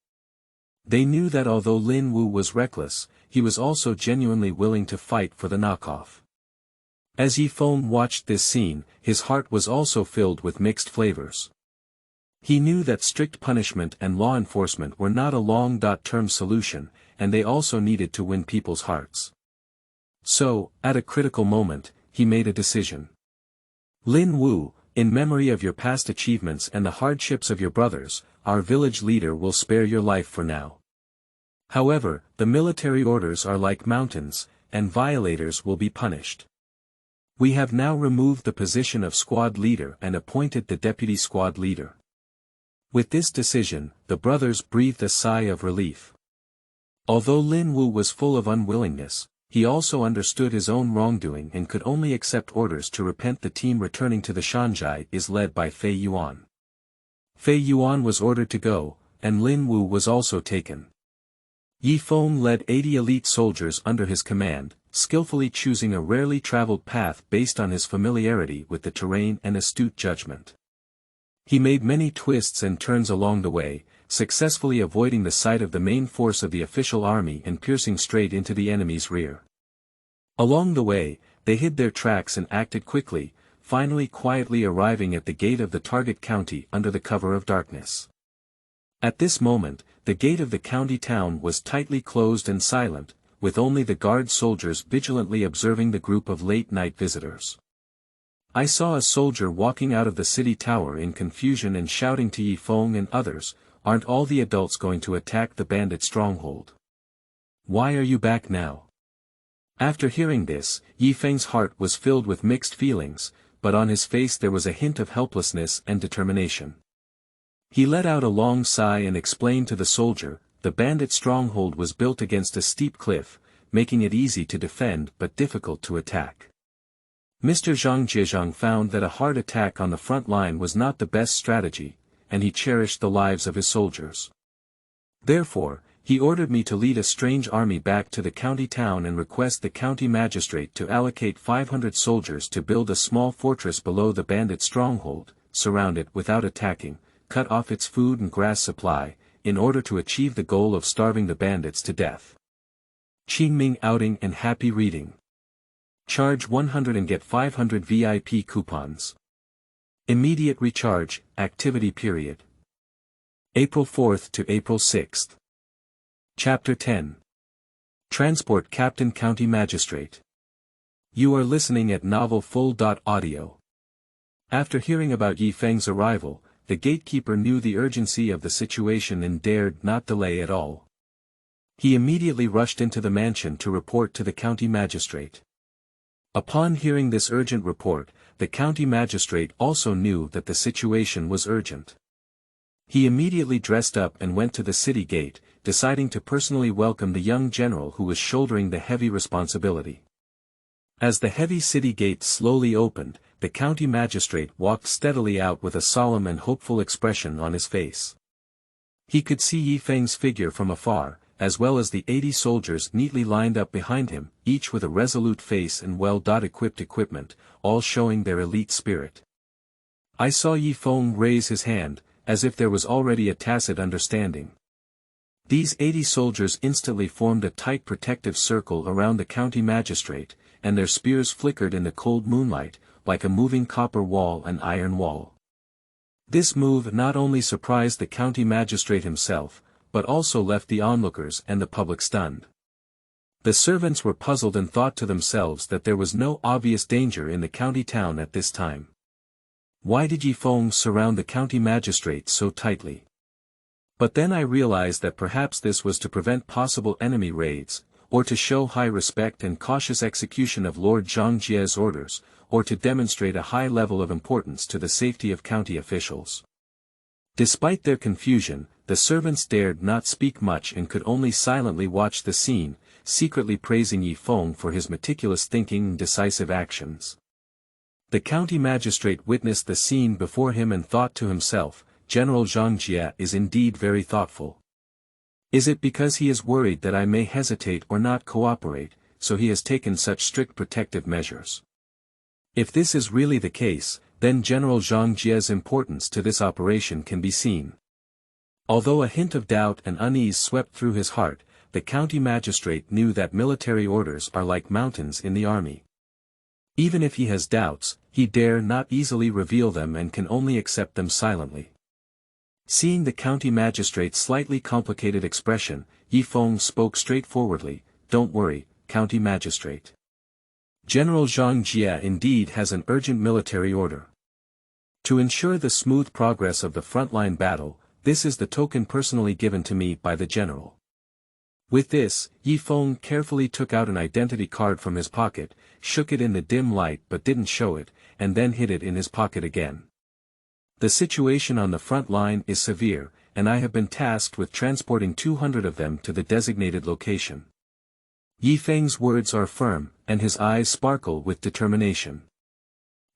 They knew that although Lin Wu was reckless, he was also genuinely willing to fight for the knockoff. As Ye Feng watched this scene, his heart was also filled with mixed flavors. He knew that strict punishment and law enforcement were not a long-term solution, and they also needed to win people's hearts. So, at a critical moment, he made a decision. "Lin Wu, in memory of your past achievements and the hardships of your brothers, our village leader will spare your life for now. However, the military orders are like mountains, and violators will be punished. We have now removed the position of squad leader and appointed the deputy squad leader." With this decision, the brothers breathed a sigh of relief. Although Lin Wu was full of unwillingness, he also understood his own wrongdoing and could only accept orders to repent. The team returning to the Shanzhai is led by Fei Yuan. Fei Yuan was ordered to go, and Lin Wu was also taken. Ye Feng led 80 elite soldiers under his command, skillfully choosing a rarely traveled path based on his familiarity with the terrain and astute judgment. He made many twists and turns along the way, successfully avoiding the sight of the main force of the official army and piercing straight into the enemy's rear. Along the way, they hid their tracks and acted quickly, finally quietly arriving at the gate of the target county under the cover of darkness. At this moment, the gate of the county town was tightly closed and silent, with only the guard soldiers vigilantly observing the group of late-night visitors. I saw a soldier walking out of the city tower in confusion and shouting to Ye Feng and others, "Aren't all the adults going to attack the bandit stronghold? Why are you back now?" After hearing this, Ye Feng's heart was filled with mixed feelings, but on his face there was a hint of helplessness and determination. He let out a long sigh and explained to the soldier, "The bandit stronghold was built against a steep cliff, making it easy to defend but difficult to attack. Mr. Zhang Jiezhang found that a hard attack on the front line was not the best strategy, and he cherished the lives of his soldiers. Therefore, he ordered me to lead a strange army back to the county town and request the county magistrate to allocate 500 soldiers to build a small fortress below the bandit stronghold, surround it without attacking, cut off its food and grass supply, in order to achieve the goal of starving the bandits to death. Qingming outing and happy reading. Charge 100 and get 500 VIP coupons. Immediate recharge, activity period. April 4th to April 6th. Chapter 10. Transport Captain County Magistrate. You are listening at novelfull.audio. After hearing about Ye Feng's arrival, the gatekeeper knew the urgency of the situation and dared not delay at all. He immediately rushed into the mansion to report to the county magistrate. Upon hearing this urgent report, the county magistrate also knew that the situation was urgent. He immediately dressed up and went to the city gate, deciding to personally welcome the young general who was shouldering the heavy responsibility. As the heavy city gate slowly opened, the county magistrate walked steadily out with a solemn and hopeful expression on his face. He could see Ye Feng's figure from afar, as well as the 80 soldiers neatly lined up behind him, each with a resolute face and well-equipped equipment, all showing their elite spirit. I saw Ye Feng raise his hand, as if there was already a tacit understanding. These 80 soldiers instantly formed a tight protective circle around the county magistrate, and their spears flickered in the cold moonlight, like a moving copper wall and iron wall. This move not only surprised the county magistrate himself, but also left the onlookers and the public stunned. The servants were puzzled and thought to themselves that there was no obvious danger in the county town at this time. Why did Ye Feng surround the county magistrate so tightly? But then I realized that perhaps this was to prevent possible enemy raids, or to show high respect and cautious execution of Lord Zhang Jie's orders, or to demonstrate a high level of importance to the safety of county officials. Despite their confusion, the servants dared not speak much and could only silently watch the scene, secretly praising Ye Feng for his meticulous thinking and decisive actions. The county magistrate witnessed the scene before him and thought to himself, "General Zhang Jie is indeed very thoughtful. Is it because he is worried that I may hesitate or not cooperate, so he has taken such strict protective measures? If this is really the case, then General Zhang Jie's importance to this operation can be seen." Although a hint of doubt and unease swept through his heart, the county magistrate knew that military orders are like mountains in the army. Even if he has doubts, he dare not easily reveal them and can only accept them silently. Seeing the county magistrate's slightly complicated expression, Ye Feng spoke straightforwardly, "Don't worry, county magistrate. General Zhang Jie indeed has an urgent military order. To ensure the smooth progress of the frontline battle, this is the token personally given to me by the general." With this, Ye Feng carefully took out an identity card from his pocket, shook it in the dim light but didn't show it, and then hid it in his pocket again. The situation on the front line is severe, and I have been tasked with transporting 200 of them to the designated location. Ye Feng's words are firm, and his eyes sparkle with determination.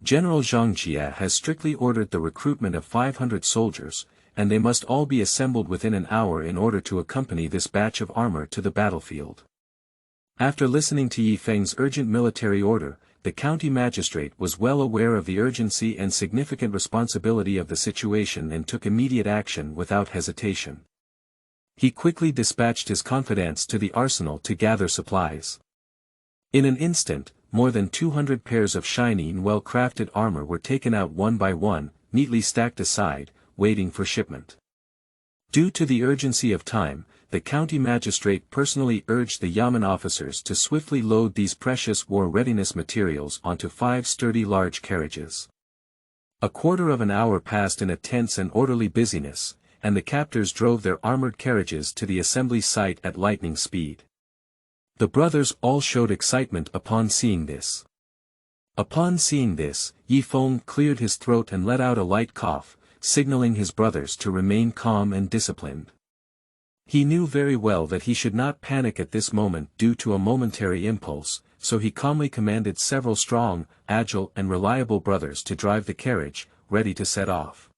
General Zhang Jie has strictly ordered the recruitment of 500 soldiers, and they must all be assembled within an hour in order to accompany this batch of armor to the battlefield. After listening to Ye Feng's urgent military order, the county magistrate was well aware of the urgency and significant responsibility of the situation and took immediate action without hesitation. He quickly dispatched his confidants to the arsenal to gather supplies. In an instant, more than 200 pairs of shiny and well-crafted armor were taken out one by one, neatly stacked aside, waiting for shipment. Due to the urgency of time, the county magistrate personally urged the yamen officers to swiftly load these precious war readiness materials onto 5 sturdy large carriages. A quarter of an hour passed in a tense and orderly busyness, and the captors drove their armored carriages to the assembly site at lightning speed. The brothers all showed excitement upon seeing this. Ye Feng cleared his throat and let out a light cough, signaling his brothers to remain calm and disciplined. He knew very well that he should not panic at this moment due to a momentary impulse, so he calmly commanded several strong, agile and reliable brothers to drive the carriage, ready to set off.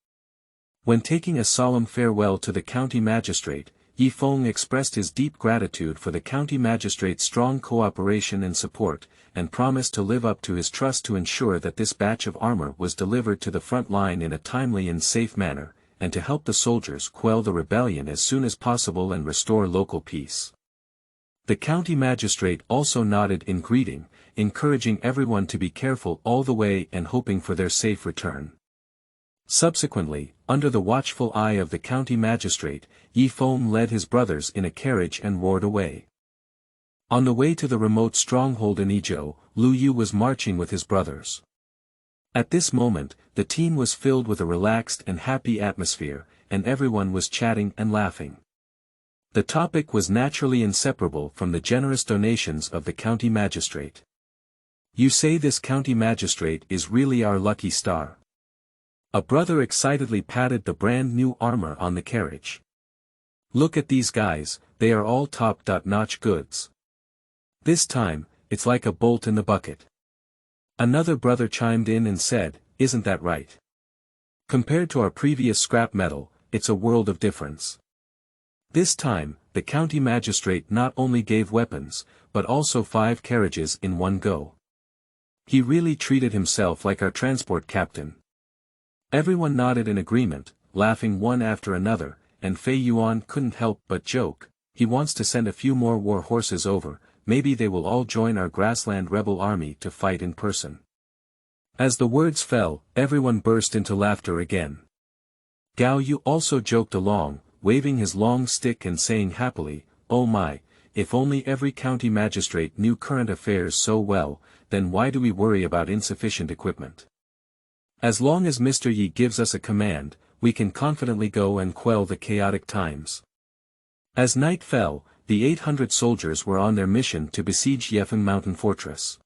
When taking a solemn farewell to the county magistrate, Ye Feng expressed his deep gratitude for the county magistrate's strong cooperation and support, and promised to live up to his trust to ensure that this batch of armor was delivered to the front line in a timely and safe manner, and to help the soldiers quell the rebellion as soon as possible and restore local peace. The county magistrate also nodded in greeting, encouraging everyone to be careful all the way and hoping for their safe return. Subsequently, under the watchful eye of the county magistrate, Ye Feng led his brothers in a carriage and roared away. On the way to the remote stronghold in Yizhou, Lu Yu was marching with his brothers. At this moment, the team was filled with a relaxed and happy atmosphere, and everyone was chatting and laughing. The topic was naturally inseparable from the generous donations of the county magistrate. "You say this county magistrate is really our lucky star." A brother excitedly patted the brand new armor on the carriage. "Look at these guys, they are all top-notch goods. This time, it's like a bolt in the bucket." Another brother chimed in and said, "Isn't that right? Compared to our previous scrap metal, it's a world of difference." This time, the county magistrate not only gave weapons, but also 5 carriages in one go. He really treated himself like our transport captain. Everyone nodded in agreement, laughing one after another, and Fei Yuan couldn't help but joke, "He wants to send a few more war horses over, maybe they will all join our grassland rebel army to fight in person." As the words fell, everyone burst into laughter again. Gao Yu also joked along, waving his long stick and saying happily, "Oh my, if only every county magistrate knew current affairs so well, then why do we worry about insufficient equipment? As long as Mr. Yi gives us a command, we can confidently go and quell the chaotic times." As night fell, the 800 soldiers were on their mission to besiege Ye Feng mountain fortress.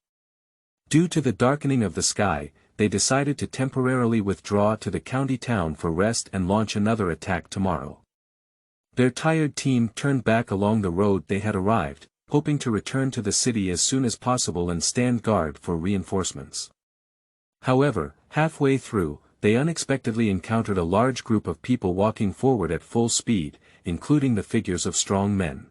Due to the darkening of the sky, they decided to temporarily withdraw to the county town for rest and launch another attack tomorrow. Their tired team turned back along the road they had arrived, hoping to return to the city as soon as possible and stand guard for reinforcements. However, halfway through, they unexpectedly encountered a large group of people walking forward at full speed, including the figures of strong men.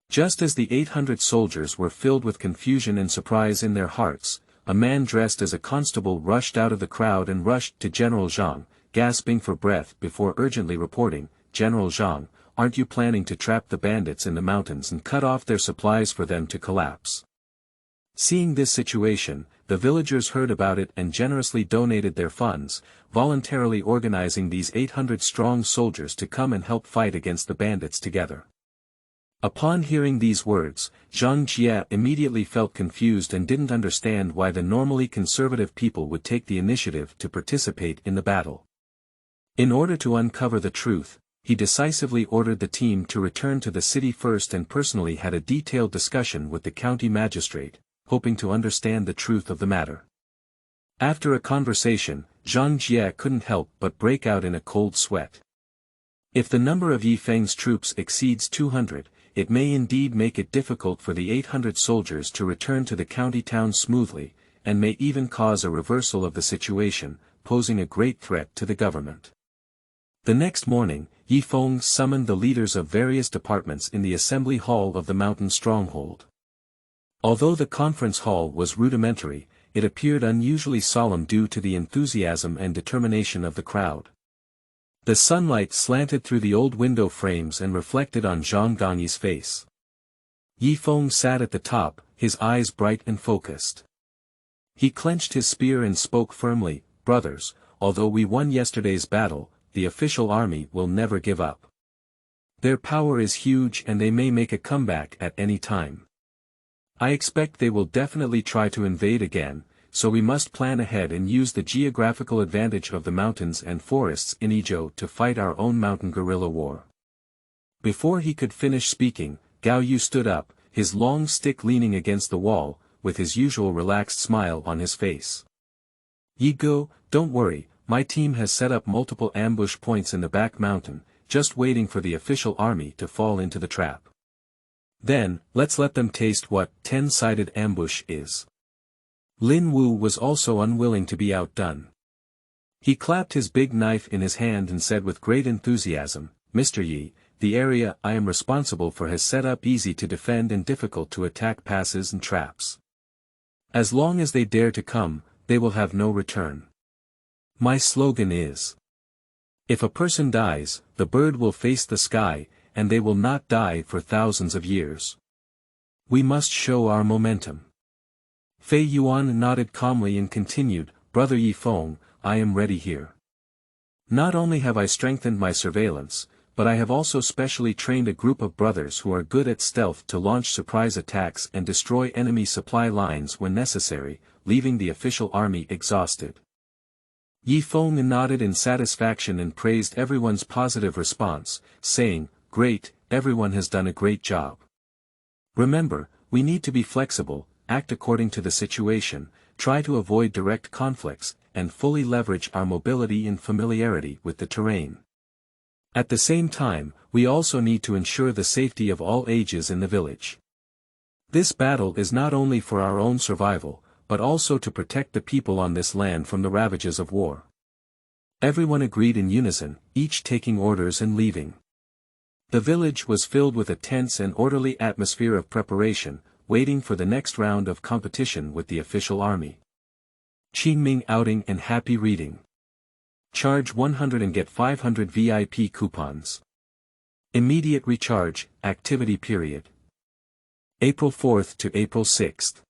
Just as the 800 soldiers were filled with confusion and surprise in their hearts, a man dressed as a constable rushed out of the crowd and rushed to General Zhang, gasping for breath before urgently reporting, "General Zhang, aren't you planning to trap the bandits in the mountains and cut off their supplies for them to collapse?" Seeing this situation, the villagers heard about it and generously donated their funds, voluntarily organizing these 800 strong soldiers to come and help fight against the bandits together. Upon hearing these words, Zhang Jie immediately felt confused and didn't understand why the normally conservative people would take the initiative to participate in the battle. In order to uncover the truth, he decisively ordered the team to return to the city first and personally had a detailed discussion with the county magistrate, hoping to understand the truth of the matter. After a conversation, Zhang Jie couldn't help but break out in a cold sweat. If the number of Ye Feng's troops exceeds 200, it may indeed make it difficult for the 800 soldiers to return to the county town smoothly, and may even cause a reversal of the situation, posing a great threat to the government. The next morning, Ye Feng summoned the leaders of various departments in the assembly hall of the mountain stronghold. Although the conference hall was rudimentary, it appeared unusually solemn due to the enthusiasm and determination of the crowd. The sunlight slanted through the old window frames and reflected on Zhang Gangyi's face. Ye Feng sat at the top, his eyes bright and focused. He clenched his spear and spoke firmly, "Brothers, although we won yesterday's battle, the official army will never give up. Their power is huge and they may make a comeback at any time. I expect they will definitely try to invade again, so we must plan ahead and use the geographical advantage of the mountains and forests in Yizhou to fight our own mountain guerrilla war. Before he could finish speaking, Gao Yu stood up, his long stick leaning against the wall, with his usual relaxed smile on his face. Ye go, don't worry, my team has set up multiple ambush points in the back mountain, just waiting for the official army to fall into the trap. Then, let's let them taste what 10-sided ambush is. Lin Wu was also unwilling to be outdone. He clapped his big knife in his hand and said with great enthusiasm, Mr. Yi, the area I am responsible for has set up easy to defend and difficult to attack passes and traps. As long as they dare to come, they will have no return. My slogan is, if a person dies, the bird will face the sky, and they will not die for thousands of years. We must show our momentum. Fei Yuan nodded calmly and continued, Brother Ye Feng, I am ready here. Not only have I strengthened my surveillance, but I have also specially trained a group of brothers who are good at stealth to launch surprise attacks and destroy enemy supply lines when necessary, leaving the official army exhausted. Ye Feng nodded in satisfaction and praised everyone's positive response, saying, Great, everyone has done a great job. Remember, we need to be flexible, act according to the situation, try to avoid direct conflicts, and fully leverage our mobility and familiarity with the terrain. At the same time, we also need to ensure the safety of all ages in the village. This battle is not only for our own survival, but also to protect the people on this land from the ravages of war. Everyone agreed in unison, each taking orders and leaving. The village was filled with a tense and orderly atmosphere of preparation, waiting for the next round of competition with the official army. Qingming outing and happy reading. Charge 100 and get 500 VIP coupons. Immediate recharge, activity period. April 4th to April 6th.